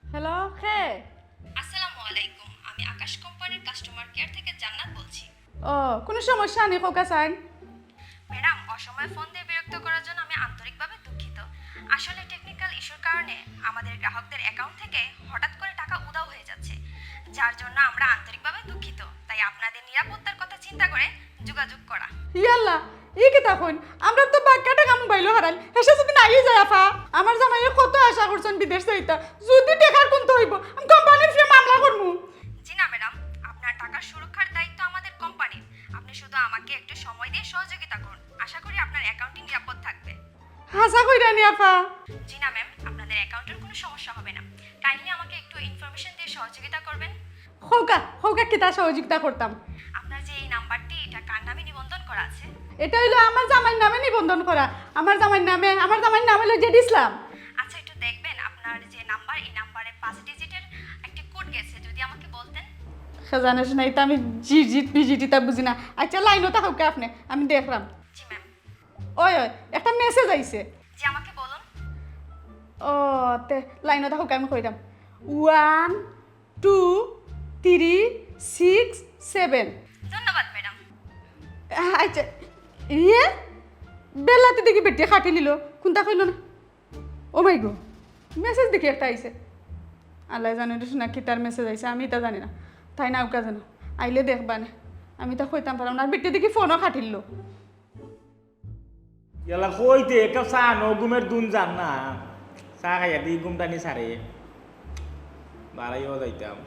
হ্যালো খে আসসালামু আলাইকুম, আমি আকাশ কোম্পানির কাস্টমার কেয়ার থেকে জান্নাত বলছি। ও কোনো সমস্যা নেই খোকা সাইন। ম্যাডাম, অসময়ে ফোন দিয়ে বিরক্ত করার জন্য আমি আন্তরিকভাবে দুঃখিত। আসলে টেকনিক্যাল ইস্যুর কারণে আমাদের গ্রাহকদের অ্যাকাউন্ট থেকে হঠাৎ করে টাকা উধাও হয়ে যাচ্ছে, যার জন্য আমরা আন্তরিকভাবে দুঃখিত। তাই আপনাদের নিরাপত্তার কথা চিন্তা করে যোগাযোগ করা। ইয়াল্লা ই কি তখন আমরা তো বাক্যাটা কাম বাইলো হারাল হেসে যদি নাই যায় আফা। আমার জামাইয়ে কত আশা করছেন বিদেশ যাইতা, যদি টেকার কোনতে হইব আমি কোম্পানির ফি মামলা করমু। জি না ম্যাডাম, আপনার টাকার সুরক্ষার দায়িত্ব আমাদের কোম্পানির। আপনি শুধু আমাকে একটু সময় দিয়ে সহযোগিতা করুন, আশা করি আপনার অ্যাকাউন্টটি নিরাপদ থাকবে। হাসা কইরা নি আফা। জি না ম্যাম, আপনাদের অ্যাকাউন্টের কোনো সমস্যা হবে না। কাইন্ডলি আমাকে একটু ইনফরমেশন দিয়ে সহযোগিতা করবেন। হোকা কিতা সহযোগিতা করতাম। আপনার যে এই নাম্বারটি, এটা কার নামে নিবন্ধন করা আছে? এটা হইলো আমার জামাইয়ের নামে নিবন্ধন করা। আমার জামাইয়ের নাম হলো জেড ইসলাম। আচ্ছা, একটু দেখবেন আপনার যে নাম্বার, এই নাম্বারে 5 ডিজিটের একটি কোড গেছে, যদি আমাকে বলতেন। জানিস না এটা আমি জিজিটি তা বুঝি না। আচ্ছা লাইনও তা হোক আপনি, আমি দেখলাম। জি ম্যাম। ওই একটা মেসেজ আইছে। জি, আমাকে বলুন। ও তে লাইনও তা হোক আমি কইরাম 1 2 3 6 7। ধন্যবাদ ম্যাডাম। আচ্ছা ইয়ে বেলাতে দেখি বেটে খাটি নিল কোনটা কইল না। ও মাই গো, মেসেজ দেখি একটা আইছে। আল্লাহ জানে না কি তার মেসেজ আইছে, আমি তা জানি না। তাই না ওকা জানো আইলে দেখবা না, আমি তা কইতাম পারলাম না। বেটে দেখি ফোনও খাটিল। ইয়ালা কইতে একটা চা নো ঘুমের দুন যান না, চা খাইয়া দি ঘুম টানি সারে বাড়াইও যাইতাম।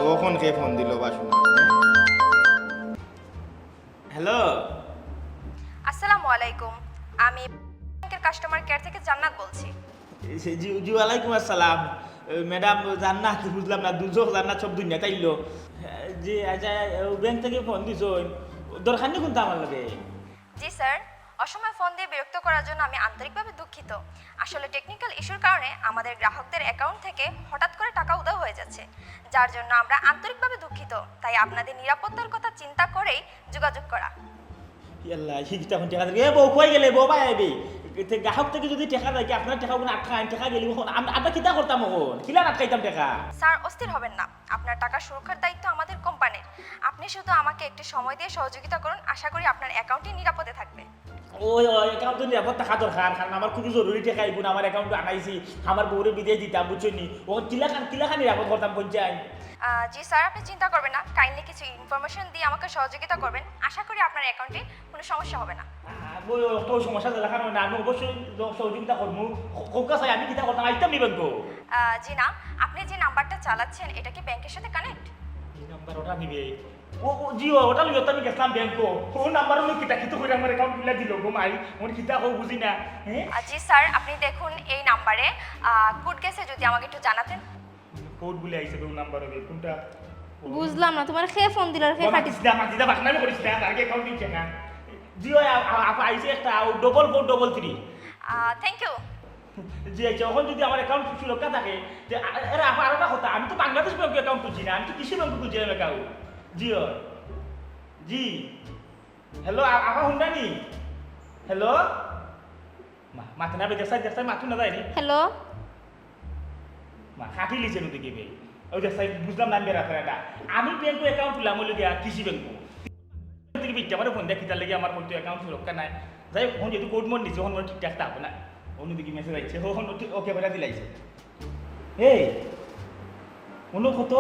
কখন কে ফোন দিল বাসু? হ্যালো, আসসালামু আলাইকুম, আমি ব্যাংকের কাস্টমার কেয়ার থেকে জান্নাত বলছি। জি ওয়ালাইকুম আসসালাম। ম্যাডাম জান্নাত বুঝলাম না, দুজক জান্নাত সব দুনিয়া তাইলো। জি আচ্ছা, ব্যাংক থেকে ফোন দিছ, দরকার নেই কোনটা আমার লাগে? জি স্যার, অসময়ে ফোন দিয়ে বিরক্ত করার জন্য আমি আন্তরিকভাবে দুঃখিত। আসলে টেকনিক্যাল ইস্যুর কারণে আমাদের গ্রাহকদের অ্যাকাউন্ট থেকে হঠাৎ করে টাকা উধাও হয়ে যাচ্ছে, যার জন্য আমরা আন্তরিকভাবে দুঃখিত। তাই আপনাদের নিরাপত্তার কথা চিন্তা করেই যোগাযোগ করা। ইয়াল্লা হিজটা কোন টাকা দিয়ে বউ কই গেলে বউ বাই আইবি গ্রাহক থেকে যদি টাকা দেয় কি আপনার টাকা কোনো আটকা টাকা গেলি আমরা কিতা করতাম এখন কিলা আটকাইতাম টাকা? স্যার, অস্থির হবেন না, আপনার টাকা সুরক্ষার দায়িত্ব আমাদের কোম্পানির। আপনি শুধু আমাকে একটু সময় দিয়ে সহযোগিতা করুন, আশা করি আপনার অ্যাকাউন্টটি নিরাপদে থাকবে। ওই অ্যাকাউন্টে নিরাপদ টাকা দরকার, কারণ আমার খুবই জরুরি টাকা এগুলো আমার অ্যাকাউন্টে আনাইছি, আমার বউরে বিদেশ দিতাম বুঝছেন নি, ও কিলাখান নিরাপদ করতাম পঞ্চায়েত। জি স্যার, আপনি চিন্তা করবেন না, কাইন্ডলি কিছু ইনফরমেশন দিয়ে আমাকে সহযোগিতা করবেন, আশা করি আপনার অ্যাকাউন্টে কোনো সমস্যা হবে না। তো সমস্যা দেখানো না, আমি অবশ্যই সহযোগিতা করবো। কোকা চাই আমি কিতা করতাম, আইতাম নিবেন তো। জি না, আপনি যে নাম্বারটা চালাচ্ছেন এটা কি ব্যাংকের সাথে কানেক্ট? এই নাম্বার ওটা নিবে জি ওটা লইয়া তো আমি গেছিলাম ব্যাংকো, ও নাম্বার হলো কিতা কিতা করে আমার অ্যাকাউন্ট খুলে দিল গো মাই, ওর কিতা হোক বুঝি না। হ্যাঁ জি স্যার, আপনি দেখুন এই নাম্বারে কোড গেছে, যদি আমাকে একটু জানাতেন। কোড বলে আইছে কোন নাম্বার হবে কোনটা? বুঝলাম না, তোমার খেয়ে ফোন দিল আর খেয়ে কাটিস দা মাটিদা বাকনামি করিস না, আগে অ্যাকাউন্ট দিছে না। জি ওই আপা আইছে একটা 4433। Thank you. জি আচ্ছা, এখন যদি আমার অ্যাকাউন্ট সুরক্ষা থাকে, যে এরা আপা আরেকটা কথা, আমি তো বাংলাদেশ ব্যাংক অ্যাকাউন্ট খুলছি না, আমি তো কৃষি ব্যাংক খুলছিলাম অ্যাকাউন্ট। জি জি হ্যালো আপা শুনবানি? হ্যালো মাথা না দেখছাই মাথু না যায়নি হ্যালো মা কাটি লিছে নদী বে ওই দেখছাই বুঝলাম না বেড়া ফেরাটা। আমি ব্যাংক অ্যাকাউন্ট খুলাম হলো গিয়া কৃষি ব্যাংক থেকে বিটা আমার ফোন দেখি, তার লাগে আমার ফোন তো অ্যাকাউন্ট সুরক্ষা নাই। যাই ফোন যেহেতু কোড মোড নিচ্ছে ফোন ঠিকঠাক থাকবে না, অন্যদিকে মেসেজ আইছে ওকে বেড়া দিলাইছে। এই অন্য কত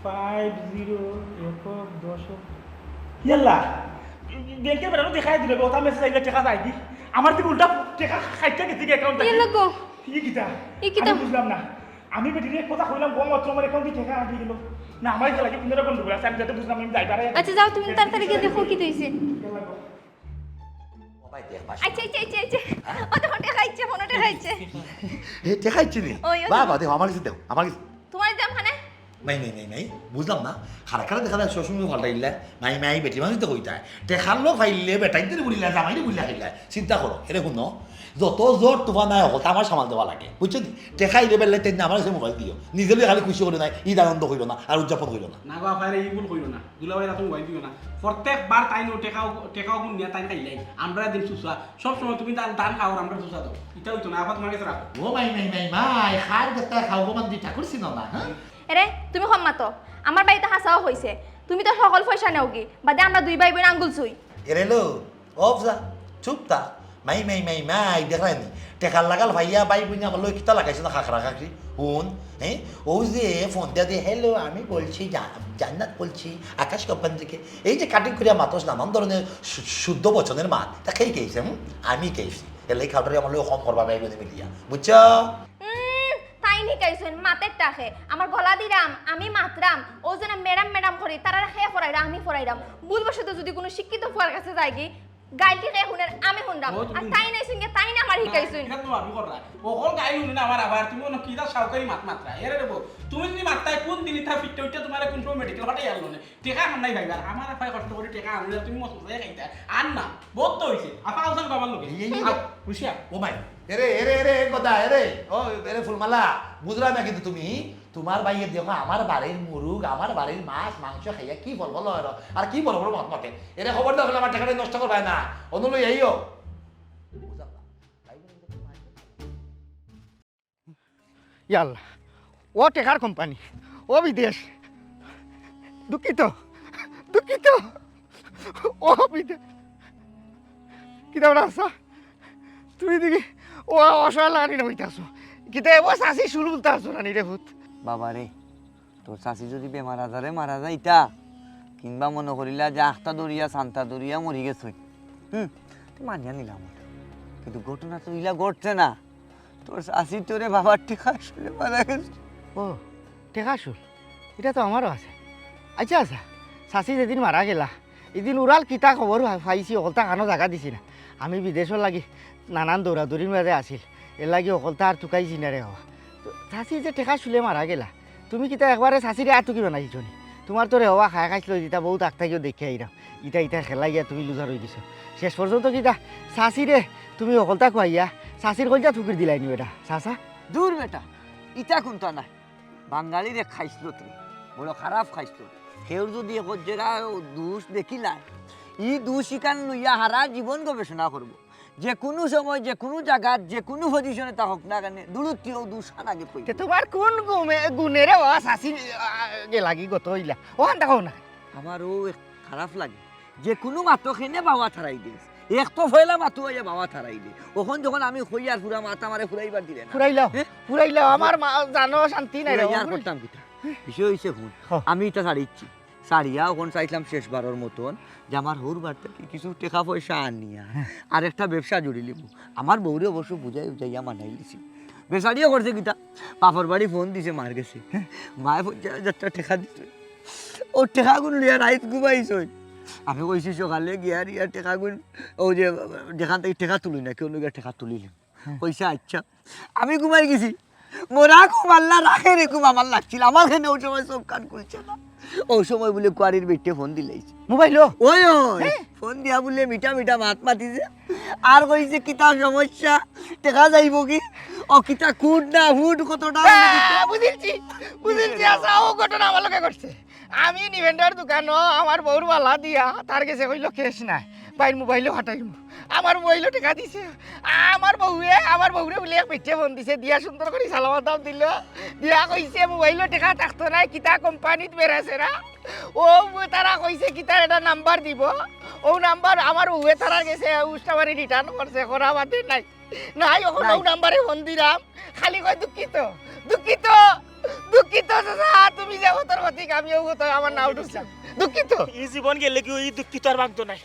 50 ইয়াল্লা ব্যাংকের বেড়ানো দেখাই দিলে ওটা মেসেজ আইলে টাকা যায় কি আমার থেকে উল্টা টাকা খাইতে গেছি অ্যাকাউন্ট লাগো কি কিতা বুঝলাম না। আমি বেটিরে কথা কইলাম গো মাত্র আমার অ্যাকাউন্টে টাকা আদি গেল না, আমার লাগে কিনারে কোন ঢুকলা আমি যাতে বুঝলাম আমি যাই পারে। আচ্ছা যাও, তুমি তাড়াতাড়ি গিয়ে দেখো কি হইছে। বাবাই দেখ পাশ আচ্ছা ও তো হটে খাইছে, ফোনটে খাইছে। এ দেখাইছি নি ওই। বাবা দেখো আমার কাছে দেখো আমার কাছে তোমার দাম খানে নাই বুঝলাম না খারা খারা দেখা যায় শ্বশুর ভালটা ইল্লা মাই বেটি মানুষ তো কইতায় টেখার লোক ফাইলে বেটাইতে বলিলা জামাইরে বলিলা খাইলা চিন্তা করো এরে শুনো যত জোর তোমার নাই হল আমার সামাল দেওয়া লাগে বুঝছো টেখাই দেবে তেমনি আমার কাছে মোবাইল দিও নিজে খালি খুশি করে নাই ঈদ আনন্দ হইল না আর উদযাপন হইল না। না গো আপারে এই ভুল কইলো না, দুলাভাই তুমি মোবাইল দিও না। প্রত্যেকবার তাই নো টেকাও গুণ নিয়ে তাই খাইলাই আমরা দিন সুসা সব সময় তুমি তার দান খাও আমরা সুসা দাও, এটা হইতো না। আপা তোমার কাছে রাখো। ও মাই খার গেতা খাও মান দিটা করছি না হ্যাঁ এরে তুমি সম্মাত, আমার বাড়িতে হাসাও হয়েছে, তুমি তো সকল পয়সা নেও কি বাদে আমরা দুই ভাই বোন আঙ্গুল ছুই। এরে লো অফ যা চুপ তা মাই দেখায়নি টেকার লাগাল ভাইয়া বাই বুঝি আমার লোক কিতা লাগাইছে না খাখরা খাখরি হুন হ্যাঁ ও যে ফোন দিয়ে হ্যালো আমি বলছি জান্নাত বলছি আকাশ কোম্পানি থেকে, এই যে কাটিং করিয়া মাতস নানান ধরনের শুদ্ধ বচনের মাত তা খেয়ে খেয়েছে আমি খেয়েছি এলাই খাওয়াটারে আমার লোক কম করবা বাই বোনে মিলিয়া বুঝছ। তাই নিকাইছেন মাতের টাকে আমার গলা দিরাম আমি মাতরাম ও যেন ম্যাডাম করি তারা খেয়ে পড়াইরা আমি পড়াইরাম বুঝবো তো যদি কোনো শিক্ষিত ফুয়ার কাছে যাই কি গাইলটি কে হুনের আমি হুনরাম আর তাই নাই সঙ্গে তাই না আমার শিখাইছেন। এটা তো আমি কররা ওখন গাই হুনে না আমার আবার তুমি অন্য কিটা সরকারি মাত্রা এরে দেবো তুমি যদি মাত্রায় কোন দিন তা ফিটতে হইতে তোমার কোন সময় মেডিকেল হটাই আলো না টেকা আন নাই ভাইবার আমার আপায় কষ্ট করে টেকা আনলে তুমি মত মজাই খাইতা আন না বহুত তো হইছে আপা আউসান বাবার লগে খুশিয়া ও মাই এরে কথা এরে ও এরে ফুলমালা বুঝলাম না কিন্তু তুমি তোমার বাইয়ে দেখো আমার বাড়ির মুরুগ আমার বাড়ির মাছ মাংস খাইয়া কি বলবো আর কি বড় বড় মত মতে এরে খবর দাও আমার টাকাটা নষ্ট করবে না অনুলো এইও ইয়াল্লা ও টেকার কোম্পানি ও বিদেশ দুঃখিত ও বিদেশ কিতা আসা তুই দেখি ও অসহায় লাগানি নইতে আসো কিতা ও চাষি শুরু বলতে আসো রানি রে ভূত বাবা রে তোর চাষি যদি বেমার আজারে মারা যাইতা কিংবা মনে করিলা যে আখটা দরিয়া সান্তা দরিয়া মরি গেছই তুই মানিয়া নিলাম কিন্তু ঘটনা তো ইলা ঘটছে না, তোর চাষি তোরে বাবার টিকা আসলে মারা গেছে। ও টেকা শুল এটা তো আমারও আছে। আচ্ছা চাষি যেদিন মারা গেলা এদিন উড়াল কিতা খবর পাইছি অকলতা কানো জায়গা দিছি না, আমি বিদেশর লাগি নানান দৌড়াদৌড়ির মাঝে আসিল এর লাগি অকলতা আর টুকাইছি না রে হওয়া চাষি যে টেকা শুলে মারা গেলা তুমি কিতা একবারে চাষিরে আর টুকি বানাইছ নি তোমার তো রে হওয়া খাই খাইছিল যেটা বহুত আগতাইও দেখে আইরাম ইটা খেলাই গিয়া তুমি লুজার হয়ে গেছো শেষ পর্যন্ত কিতা চাষিরে তুমি অকলতা খুয়াইয়া চাষির কলজা ঠুকির দিলাই নি বেটা চাষা দূর বেটা ইটা কোনটা নাই বাঙালিরে খাইছিল তুই বড় খারাপ খাইছিল কেউ যদি এক জায়গা দোষ দেখিলাই ই দোষ ইকান লইয়া হারা জীবন গবেষণা করবো যে কোনো সময় যে কোনো জায়গা যে কোনো পজিশনে তা হোক না কেন দূরত্বও দোষ আগে কই তোমার কোন গুণেরে ও চাষি গে লাগি গত হইলা ও আনটা কও না আমারও খারাপ লাগে যে কোনো মাতো খেনে বাবা থারাই দিস এক তো ফয়লা মাতো হইয়া বাবা থারাই দে ওখন যখন আমি হইয়ার পুরা মাথা মারে ফুরাইবার দিলে না ফুরাইলাও আমার জানো শান্তি নাই রে আর করতাম কিটা বিষয় হয়েছে শুন আমি এটা ছাড়িচ্ছি সারিয়া ওখান চাইছিলাম শেষবারের মতন যে আমার হৌর বার থেকে কিছু টাকা পয়সা আনিয়া আর একটা ব্যবসা জুড়ে লিব আমার বউরে অবশ্য বুঝাইয়া মানাই দিছি বেসারিও করছে কিতা পাপর বাড়ি ফোন দিছে মার গেছে মায়ে 50,000 টাকা দিছে ও টাকাগুলো লিয়া রাইত ঘুমাইছ আমি কইছি সকালে গিয়া রিয়া টাকাগুলো ও যে যেখান থেকে টাকা তুলি না কেউ লোকের টাকা তুলিলাম কইছে আচ্ছা আমি ঘুমাই গেছি মোরা ঘুম আল্লাহ রাখে রে ঘুম আমার লাগছিল আমার এখানে ওই সময় সব কান খুলছে না ওই সময় বলে কোয়ারির বেটে ফোন দিলাইছে মোবাইলও ওই ফোন দিয়া বলে মিঠা মিঠা মাত মাতিছে আর কইছে কিতা সমস্যা টাকা যাইব কি ও কিতা কুট না ফুট কতটা বুঝেছি আচ্ছা ও ঘটনা আমার লোকে করছে আমি নিভেন্ডার দোকানও আমার বউর বালা দিয়া তার কাছে কইল কেস নাই বাইর মোবাইলও হাঁটাইম আমার মোবাইলও টাকা দিছে আমার বউরে বলে এক বেটে ফোন দিছে দিয়া সুন্দর করে সালামাত দাম দিল দিয়া কইছে মোবাইলও টাকা থাকতো নাই কিতা কোম্পানিত বেড়াছে না ও তারা কইছে কিতা একটা নাম্বার দিব ও নাম্বার আমার বউয়ে তারা গেছে উস্তাবাড়ি রিটার্ন করছে করা বাদে নাই নাই ওখানে ও নাম্বারে ফোন দিলাম খালি কয় দুঃখিত দুঃখিত দুঃখিত দাদা তুমি যে হতর হতিক আমিও হতো আমার নাও ঢুকছিলাম দুঃখিত এই জীবন গেলে কি ওই দুঃখিত আর ভাঙতো নাই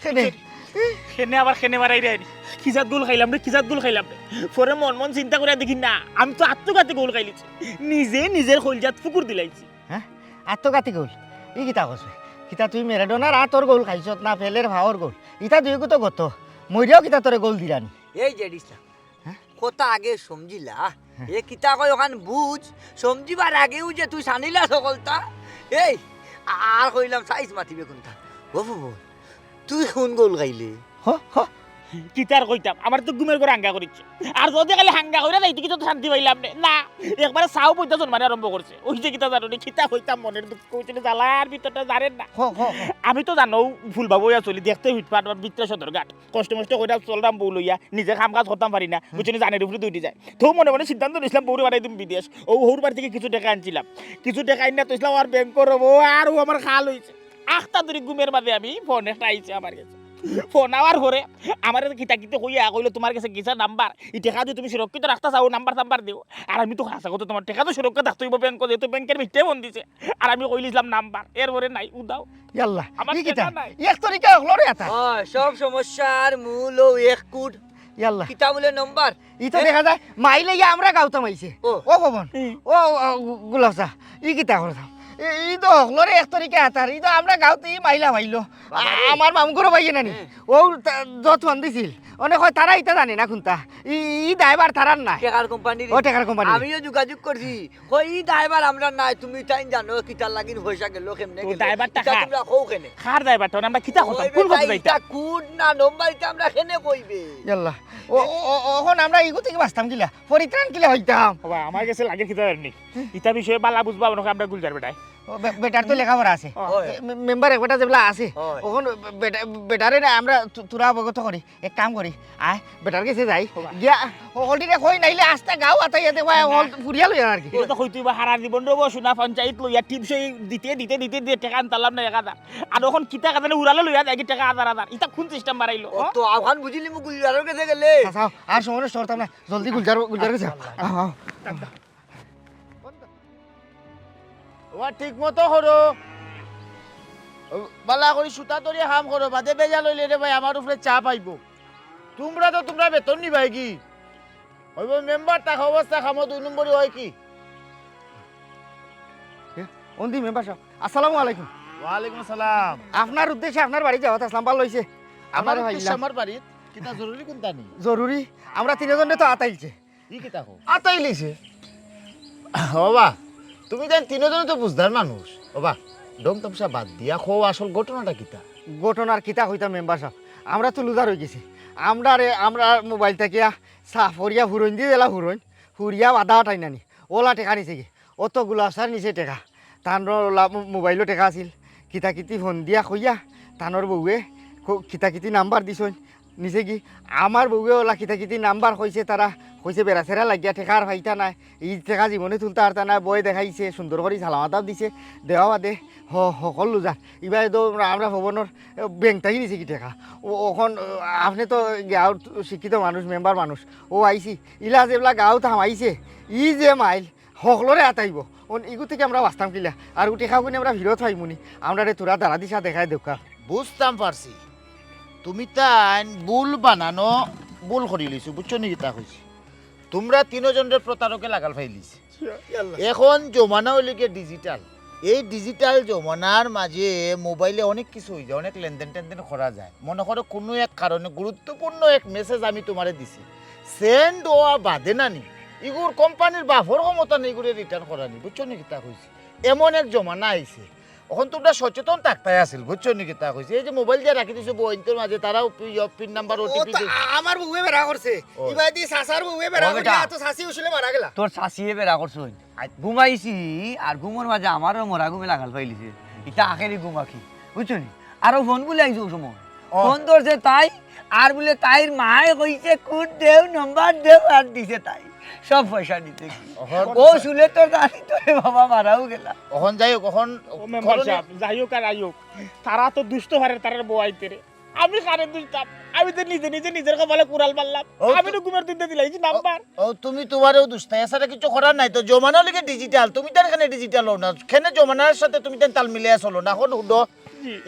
খেনে আবার খেনে মারাই রে খিজাত গোল খাইলাম রে খিজাত গোল খাইলাম রে পরে মন চিন্তা করে দেখি না আমি তো আত্মঘাতী গোল খাইলিছি নিজের খলজাত ফুকুর দিলাইছি হ্যাঁ আত্মঘাতী গোল ই কিতা কছে কিতা তুই মেরাডোনার আতর গোল খাইছত না ফেলের ভাওর গোল ইতা দুই তো গত মরিয়াও কিতা তোরে গোল দিলানি এই জেডিসা কথা আগে সমজিলা এ কিতা কয় ওখান বুঝ সমজিবার আগেও যে তুই জানিলা সকলটা এই আর কইলাম সাইজ মাতিবে কোনটা ও বাবু তুই কোন গোল গাইলে কিতার কইতাম আমার তো ঘুমের করে হাঙ্গা করিচ্ছে আর যদি খালি হাঙ্গা কইরা যাইতে কিছু তো শান্তি পাইলাম না একবারে চাও পয়তা জন্মানে আরম্ভ করছে ওই যে কিতা জানো কিতা কইতাম মনের দুঃখ কইছিল জ্বালার ভিতরটা জানেন না আমি তো জানো ফুল বাবু চলি দেখতে হুইটপাট ভিতরে সদর ঘাট কষ্ট মষ্ট কইরা চলতাম বউ লইয়া নিজে কাম কাজ করতাম পারি না বুঝছি জানের উপরে দুইটি যায় তো মনে মনে সিদ্ধান্ত নিয়েছিলাম বউরে বাড়াই তুমি বিদেশ ও হৌর বাড়ি থেকে কিছু টাকা আনছিলাম কিছু টাকা আইনা তো ইসলাম আর ব্যাংক করবো আর ও আমার খাল হয়েছে আখটা ধরে ঘুমের মাঝে আমি ফোন একটা আইছে আমার কাছে ফোন আওয়ার পরে আমার কিতা কিতে কইয়া কইলো তোমার কাছে গিসা নাম্বার এই টাকা দিয়ে তুমি সুরক্ষিত রাখতে চাও নাম্বার দিও আর আমি তো হাসা কথা তোমার টাকা তো সুরক্ষিত রাখতে হইব ব্যাংক যেহেতু ব্যাংকের ভিতরে ফোন দিছে আর আমি কইলিছিলাম নাম্বার এরপরে নাই উদাও ইয়াল্লা আমার ই কিতা টাকা নাই। এক তরিকা হলো রে এটা সব সমস্যার মূল ও এক কুট ইয়াল্লা কিতা বলে নম্বর ই তো দেখা যায় মাইলে গিয়ে আমরা গাউতাম আইছে ও ভবন ও গুলাসা ই কিতা করতাম ই তো হলো রে এক তরিকা আতার ই তো আমরা গাউতে মাইলা মাইলো আমার মামুগরো ভাইয়ে নানি ও যত ফোন দিছিল অনেক হয় তারা ইটা জানে না কোনটা ই ড্রাইভার তারার না টেকার কোম্পানি ও টেকার কোম্পানি আমিও যোগাযোগ করছি কই ই ড্রাইভার আমরা নাই তুমি তাই জানো কিতার লাগিন পয়সা গেল কেমনে তো ড্রাইভারটা তোমরা কও কেনে খার ড্রাইভারটা আমরা কিতা করতাম কোন কথা যাইতা এটা কুট না নম্বর এটা আমরা কেনে কইবে ইয়াল্লা ও ওখন আমরা ইগো থেকে বাঁচতাম কিলা পরিত্রাণ কিলা হইতাম বাবা আমার কাছে লাগে কিতা জানি ইতা বিষয়ে বালা বুঝবা না আমরা গুলজার বেটাই বেটার তো লেখাপড়া আছে মেম্বার একটা যেগুলা আছে ওখান বেটারে না আমরা তোরা অবগত করি এক কাম করি আয় বেটার কাছে যাই গিয়া হলটিরে কই নাইলে আস্তে গাও আতাই ইয়াতে হল ফুরিয়া লই আর কি এটা তো কইতুই বা হারার জীবন রব সোনা পঞ্চায়েত লইয়া টিপসই দিতে টাকা আনতালাম না 1000 আর এখন কিতা কাজে উড়ালে লইয়া যাই টাকা 1000 ইতা কোন সিস্টেম বাড়াইলো তো আহ্বান বুঝিলি মু গুলজারের কাছে গেলে চাও আর সময় সরতাম না জলদি গুলজার কাছে আও ওয়া ঠিক মতো করো বালা করে সুতা ধরে হাম করো বাদে বেজা লইলে রে ভাই আমার উপরে চাপ আইব তোমরা বেতন নিবাই কি হইব মেম্বার টাকা অবস্থা খামো 2 নম্বরই হয় কি ওন্দি মেম্বার সাহেব আসসালামু আলাইকুম ওয়ালাইকুম আসসালাম আপনার উদ্দেশ্যে আপনার বাড়ি যাওয়া আসলাম ভালো হইছে আমার আমার উদ্দেশ্য আমার বাড়িত কিতা জরুরি কোনটা নি জরুরি আমরা তিনজনে তো আতাইছে কি কিতা কো আতাইলিছে বাবা তুমি দেন তিনজনে তো বুঝদার মানুষ বাবা ডং তমসা বাদ দিয়া খো আসল ঘটনাটা কিতা ঘটনার কিতা হইতাম মেম্বার সাহেব আমরা তো লুজার হয়ে গেছি আমরা মোবাইল থেকে সাফরিয়া হুরইন দিয়ে দিলা হুরিয়া আধা টাই নানি ওলা টেকা নিছে কি অত গুলাসার নিচে টেকা তানোর মোবাইলও টেকা আছিল কিতাকিতি ফোন দিয়া কইয়া তানোর বউয়ে কিতাকিতি নাম্বার দিছইন নিচে কি আমার বউয়ে ওলা কিতাকিতি নাম্বার কইছে তারা কইছে বেড়াছেরা লাগিয়া টেকার ফাইতা নাই এই টেকা জীবনে তুলতে পারতা না বই দেখাইছে সুন্দর করে সালামাতাও দিছে দেওয়া বাদে সকল লুজার এবার তো আমরা ভবনের ব্যাংকটাই নিছি কি টেকা ওখন আপনি তো গাঁৱত শিক্ষিত মানুষ মেম্বার মানুষ ও আইছি ইলা যেবিলাক গাঁৱত হামাইছে ই যে মাইল সকলরে আতাইব ইগু থেকে আমরা বাঁচতাম কিলা আর উঠে খাও কিনে আমরা ভিড়ত হইমুনি আমরা রে তোরা দাঁড়া দিশা দেখায় দেখা বুঝতাম পারছি তুমি তাই বুল বানানো বুল করি লইছো বুঝছো নি কিতা কইছি তোমরা তিনজনের প্রতারকে লাগাল ফাইলিছে এখন জমানা হইলে ডিজিটাল এই ডিজিটাল জমানার মাঝে মোবাইলে অনেক কিছু হয়ে যায় অনেক লেনদেন টেনদেন করা যায় মনে করো কোনো এক কারণে গুরুত্বপূর্ণ এক মেসেজ আমি তোমারে দিছি সেন্ড হওয়া বাদে নানি এগুর কোম্পানির বাফর ক্ষমতা নেই এগুলো রিটার্ন করা নি বুঝছো নি কিতা কইছি এমন এক জমানা আইছে এখন তোমরা সচেতন থাকতাই আছিল বুঝছো নি কিতা কইছি এই যে মোবাইল দিয়ে রাখি দিছো বইনটোর মাঝে তারাও পিন নাম্বার ওটিপি আমার বউয়ে বেড়া করছে ইবা দি সাসার বউয়ে বেড়া করছে তো সাসি উছলে মারা গেলা তোর শাসিয়ে বেড়া করছো ঘুমাইছি আর ঘুমোর মাঝে আমারও মরা ঘুমে লাগাল পাইলিছে এটা আখেরি ঘুমাখি বুঝছো নি আরো ফোন বলে আইছো সময় ফোন ধরছে তাই আর বলে তাইর মায়ে কইছে কোড দেও নাম্বার দেও আর দিছে তাই সব পয়সা দিতে ও শুনে তোর দাদি তোরে বাবা মারাও গেলা এখন যাই হোক এখন ও মেম্বার সাহেব যাই হোক আর আইও তারা তো দুষ্ট হারে তারার বউাইতে রে আমি কারে দুষ্টাম আমি তো নিজে নিজে নিজের কপালে কুড়াল মারলাম আমি তো ঘুমের দিতে দিলাইছি নাম্বার ও তুমি তোমারও দুষ্টা এছাড়া কিছু করার নাই তো জমানা লিগে ডিজিটাল তুমি তার এখানে ডিজিটাল হও না কেন জমানার সাথে তুমি তার তাল মিলিয়ে চলো না এখন হুডো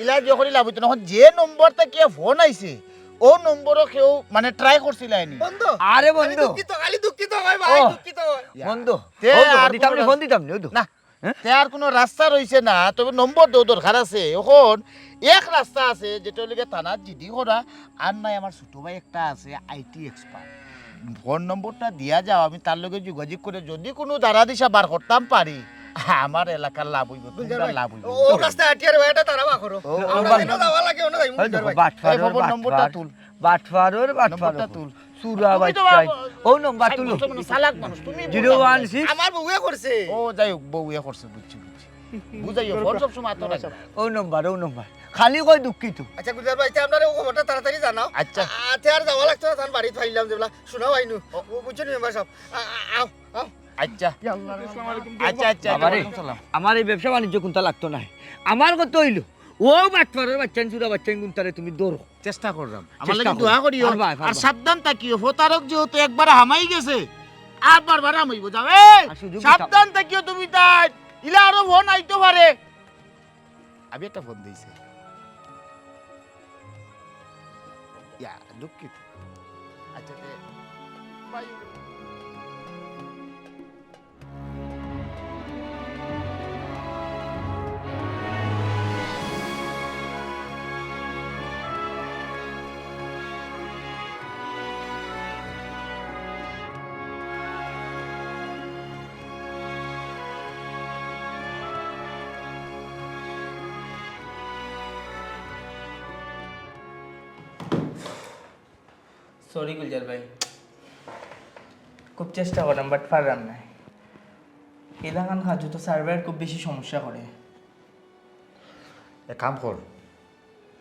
ইলা যখন লাভ হইতো না এখন যে নম্বরটা কে ফোন আইছে ও নম্বরও কেউ মানে ট্রাই করছিল আইনি আরে বন্ধু খালি দুঃখিত হয় ভাই দুঃখিত হয় বন্ধু তে আর দিতাম নি ফোন দিতাম নি ওই তো না তে আর কোনো রাস্তা রইছে না তবে নম্বর দেও দরকার আছে এখন এক রাস্তা আছে যেটা লিগে থানার জিডি করা আর নাই আমার ছোট ভাই একটা আছে আইটি এক্সপার্ট ফোন নম্বরটা দিয়া যাও আমি তার লগে যোগাযোগ করে যদি কোনো দাঁড়া দিশা বার করতাম পারি আমার এলাকার লাভ হইব তোমরা লাভ হইব ও রাস্তা আটিয়ার ভাইটা তারা বা করো আমরা দিন যাওয়া লাগে ওনা যাইমু এই ফোন নম্বরটা তুল বাটফারোর নম্বরটা তুল সুরা বাচ্চাই ও নম্বর তুলো চালাক মানুষ তুমি 016 আমার বউয়ে করছে ও যাই হোক বউয়ে করছে বুঝছি বুঝাইও ফোন সব সময় তো না ও নম্বর খালি কই দুঃখিত আচ্ছা গুজার ভাই আমরা ও খবরটা তাড়াতাড়ি জানাও আচ্ছা আতে আর যাওয়া লাগতো না তান বাড়ি ফাইলাম যেবলা শোনাও আইনু বুঝছো নি মেম্বার সাহেব আও আও আচ্ছা আসসালামু আলাইকুম আচ্ছা আচ্ছা আমারে আমার এই ব্যবসা বাণিজ্য কোনটা লাগতো না আমার কত হইলো ও বাটফারের বাচ্চান সুরা বাচ্চান কোনটারে তুমি দৌড়ো চেষ্টা করলাম আমার লাগি দোয়া করিও আর সাবধান থাকিও ফতারক যেহেতু একবার হামাই গেছে আর বারবার হামাইব যাও এই সাবধান থাকিও তুমি তাই ইলা আরো ফোন আইতে পারে আমি একটা ফোন দিয়েছি ইয়া দুঃখিত আচ্ছা বাই সরি গুলজার ভাই খুব চেষ্টা করলাম বাট পারলাম না এলাকান খাজু তো সার্ভার খুব বেশি সমস্যা করে এক কাম কর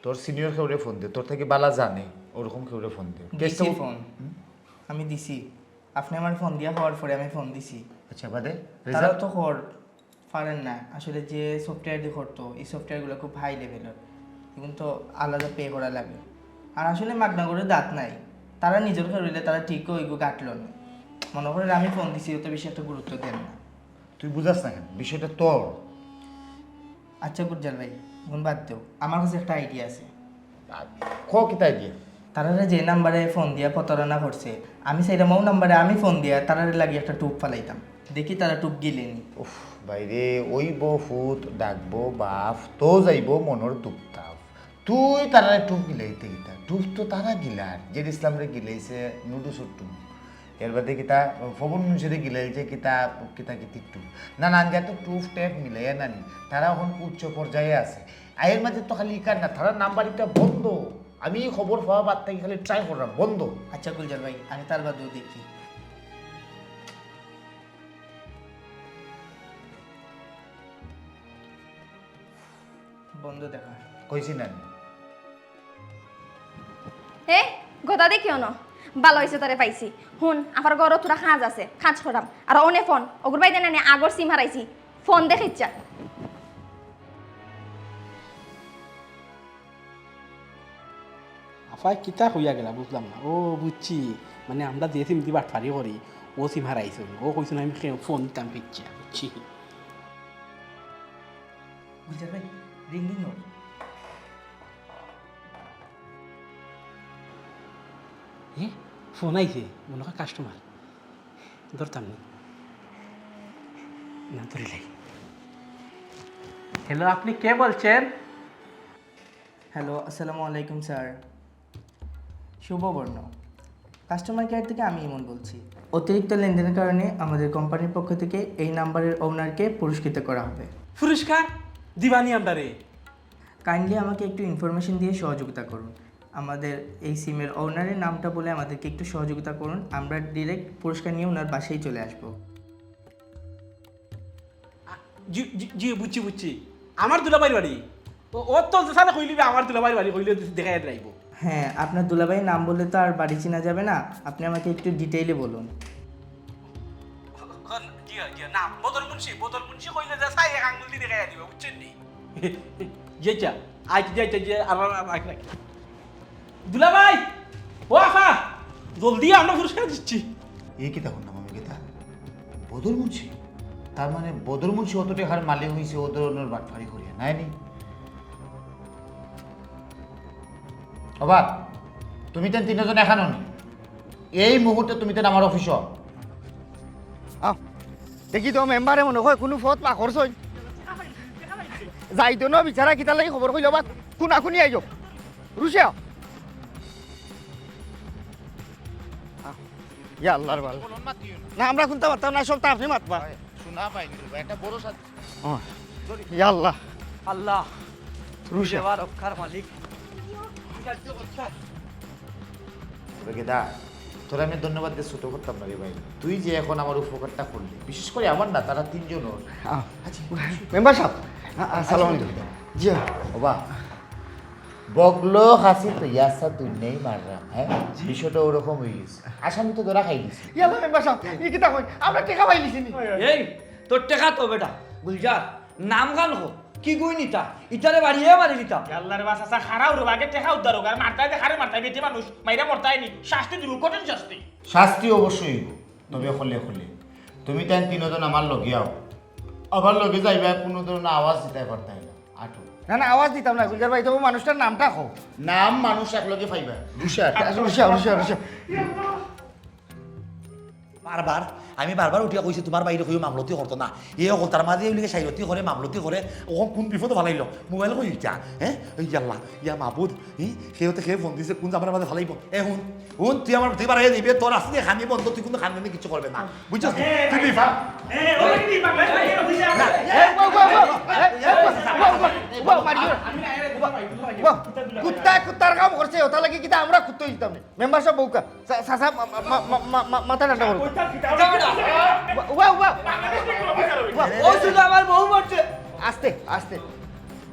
তোর সিনিয়র কেউরে ফোন দে তোর থেকে বালা জানে ওরকম কেউরে ফোন দে দিছি ফোন আমি দিছি আপনি আমার ফোন দিয়া হওয়ার পরে আমি ফোন দিছি আচ্ছা বাদে তারা রেজাল্ট তো কর পারেন না আসলে যে সফটওয়্যার দিয়ে করতো এই সফটওয়্যারগুলো খুব হাই লেভেলের এখন তো আলাদা পে করা লাগে আর আসলে মাগনা করে দাঁত নাই তারা নিজের করিলে তারা ঠিকও ওইগু কাটলো না মনে করেন আমি ফোন দিছি অত বেশি একটা গুরুত্ব দেন না তুই বুঝাস না কেন বিষয়টা তোর আচ্ছা গুরজাল ভাই এখন বাদ দেও আমার কাছে একটা আইডিয়া আছে ক কিতাই দিয়ে তারা যে নাম্বারে ফোন দিয়া প্রতারণা করছে আমি সেইটা মৌ নাম্বারে আমি ফোন দিয়া তারা লাগি একটা টুপ ফালাইতাম দেখি তারা টুপ গিলেনি উফ বাইরে ওইব ফুট ডাকবো বাপ তো যাইব মনের দুপতাপ তুই তারা টুপ গিলাইতে গিতা টুপ তো তারা গিলার যে ইসলামরে গিলাইছে নুডুসুর টুপ এর বাদে কিতা ফবন মুন্সিরে গিলাইছে কিতা কিতা কিতি টুপ না যা তো টুপ টেপ মিলাইয়া নানি তারা এখন উচ্চ পর্যায়ে আছে আয়ের মাঝে তো খালি ইকার না তারা নাম্বার এটা বন্ধ আমি খবর পাওয়া বাদ থেকে খালি ট্রাই করলাম বন্ধ আচ্ছা গুলজার ভাই আমি তার বাদেও দেখি বন্ধ দেখা কইছি না হে গোদা দেখিও ন ভালো হয়েছে তোরে পাইছি হুন আমার ঘরও তোরা খাঁজ আছে খাঁজ করাম আর অনে ফোন ওগুর বাইদে না আগর সিম হারাইছি ফোন দেখিচ্ছা আফাই কিতা হইয়া গেলা বুঝলাম না ও বুঝছি মানে আমরা যে সিম দিবার ফারি করি ও সিম হারাইছে ও কইছে না আমি ফোন দিতাম পিচ্ছি বুঝছি বুঝতে ভাই রিং ওর ফোন আইছে মনে হয় কাস্টমার ধরতাম না ধরিলাই হ্যালো আপনি কে বলছেন হ্যালো আসসালামু আলাইকুম স্যার শুভবর্ণ কাস্টমার কেয়ার থেকে আমি এমন বলছি অতিরিক্ত লেনদেনের কারণে আমাদের কোম্পানির পক্ষ থেকে এই নাম্বারের ওনারকে পুরস্কৃত করা হবে পুরস্কার দিবানি আমদারে কাইন্ডলি আমাকে একটু ইনফরমেশন দিয়ে সহযোগিতা করুন আমাদের এই সিমের ওনারের নামটা বলে আমাদেরকে একটু সহযোগিতা করুন আমরা ডিরেক্ট পুরস্কার নিয়ে ওনার বাসায় চলে আসবো জি জি জি বুঝছি বুঝছি আমার দুলাবাড়ির বাড়ি ও তো সারা কইলিবে আমার দুলাবাড়ির বাড়ি কইলে দেখাই রাখবো হ্যাঁ আপনার দুলাভাইয়ের নাম বললে তো আর বাড়ি চেনা যাবে না আপনি আমাকে একটু ডিটেইলে বলুন জি জি না বদল মুন্সি কইলে যা সাই এক আঙ্গুল দিয়ে দেখাই দিবে বুঝছেন নি যেটা আজ যেটা যে আমার দুলাভাই ও আফা জলদি আমরা পুরস্কার দিচ্ছি এই কি তখন নাম আমি কেতা বদল মুন্সি তার মানে বদল মুন্সি অত টাকার মালিক হয়েছে ও ধরনের বাটফারি করিয়া নাই নি অবাক তুমি তেন তিনজন এখানো নি এই মুহূর্তে তুমি তেন আমার অফিস দেখি তো মেম্বারে মনে হয় কোনো ফত পা খরচ যাইতো ন বিচারা কিতা লাগি খবর কইল বা কোনা খুনি আইজ রুশিয়া ইয়া আল্লাহর ভাল না আমরা কোনটা মারতাম না সব তা আপনি মাতবা শোনা পাইনি একটা বড় সাথে ইয়া আল্লাহ আল্লাহ রুশিয়া রক্ষার মালিক গেদা তোরা আমি ধন্যবাদ দিয়ে ছোট করতাম না রে ভাই তুই যে এখন আমার উপকারটা করলি বিশেষ করে আমার না তারা তিনজন মেম্বার সাহেব আসসালামু আলাইকুম জি ওবা বগলো হাসি তো ইয়াসা তুই নেই মারলাম হ্যাঁ বিষয়টা ওরকম হয়ে গেছে আসামি তো ধরা খাই দিছি ইয়া মেম্বার সাহেব ই কিতা কই আমরা টাকা পাইলিছি নি এই তোর টেকা তো বেটা গুলজার নাম গান হো কি কই নিতা ইতারে বাড়িয়ে মারি দিতা আল্লাহর বাসা খারাপ রে আগে টেকা উদ্ধার হোক আর মারতাই দে খারে মারতাই বেটি মানুষ মাইরা মরতাই নি শাস্তি দিব কঠিন শাস্তি শাস্তি অবশ্যই তবে খলে খলে তুমি তাই তিনজন আমার লগিয়াও আবার লগে যাইবা কোনো ধরনের আওয়াজ দিতে পারতাই না আটো না না আওয়াজ দিতাম না গুলজার ভাই তবু মানুষটার নামটা কও নাম মানুষ একলগে পাইবা রুশিয়া রুশিয়া বারবার আমি বারবার উঠিয়া কইছি তোমার বাইরে কইও মামলতি করতো না এই অকল তার মাঝে ওইলিকে সাইরতি করে মামলতি করে ওখন কোন বিপদ ভালাইল মোবাইল কই ইটা হ্যাঁ ওই জাল্লা ইয়া মাহবুদ সেওতে খেয়ে ফোন দিছে কোন জামার মাঝে ভালাইব হুন হুন তুই আমার তুই বাড়াই দিবে তোর আসলে খানি বন্ধ তুই কোনো খানি কিছু করবে না বুঝছস তুই দিবা কুত্তার কাম করছে ওটা লাগে কিতা আমরা কুত্তো দিতাম না মেম্বার সাহেব বউকা সাসা মাথা ঠান্ডা করো ও শুধু আমার বউ মরছে আস্তে আস্তে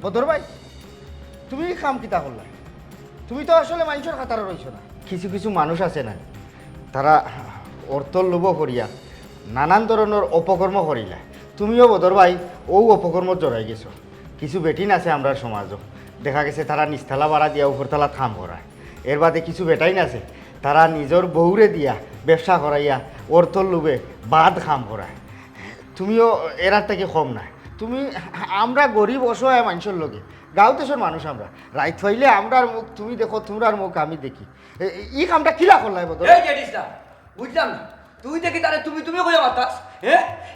বদর ভাই তুমি কাম কিতা করলা তুমি তো আসলে মানুষের খাতারে রইছো না কিছু কিছু মানুষ আছে না তারা অর্থর লোভ করিয়া নানান ধরনের অপকর্ম করিলা তুমিও বদর ভাই ও অপকর্ম জড়াই গেছো কিছু বেটিন আছে আমরা সমাজও দেখা গেছে তারা নিচতলা ভাড়া দিয়া উপরতলা থাম করায় এর বাদে কিছু বেটাইন আছে তারা নিজের বউরে দিয়া ব্যবসা করাইয়া অর্থর লোভে বাদ খাম করায় তুমিও এরার থেকে কম না তুমি আমরা গরিব অসহায় মানুষের লোকে গাঁও দেশের মানুষ আমরা রাইত হইলে আমরার মুখ তুমি দেখো তোমরার মুখ আমি দেখি ই কামটা কিলা করলাই বদল এই জেডিসটা বুঝলাম না তুই দেখি তারে তুমি কইয়া বাতাস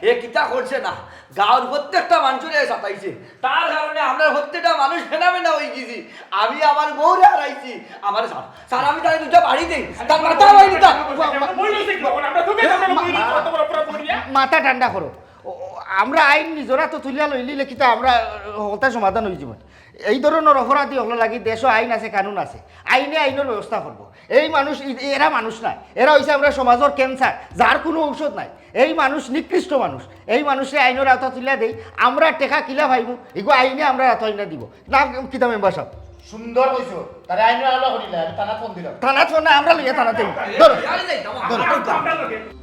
এ কিতা করছে না গাঁর প্রত্যেকটা মানুষের সাতাইছে তার কারণে আমরা প্রত্যেকটা মানুষ ফেনামেনা হয়ে গেছি আমি আমার বউরে হারাইছি আমার স্যার আমি তাহলে দুটা বাড়ি দেই তার মাথা বাড়ি দিতাম মাথা ঠান্ডা করো আমরা আইন নিজরা তো তুলিয়া লইলি লেখিতা আমরা হতা সমাধান হয়ে যাব এই ধরনের অপরাধী হলো লাগি দেশও আইন আছে কানুন আছে আইনে আইনের ব্যবস্থা করবো এই মানুষ এরা মানুষ নাই এরা হয়েছে আমরা সমাজের ক্যান্সার যার কোনো ঔষধ নাই এই মানুষ নিকৃষ্ট মানুষ এই মানুষের আইনের আওতা তুলিয়া দেই আমরা টেকা কিলা ভাইবো এগুলো আইনে আমরা আওতা দিব না কিতা মেম্বার সাহেব সুন্দর কইছো তারে আইনের আলো করিলা আমি থানা ফোন দিলাম থানা ফোন না আমরা লইয়া থানাতে ধরো যাই যাই ধরো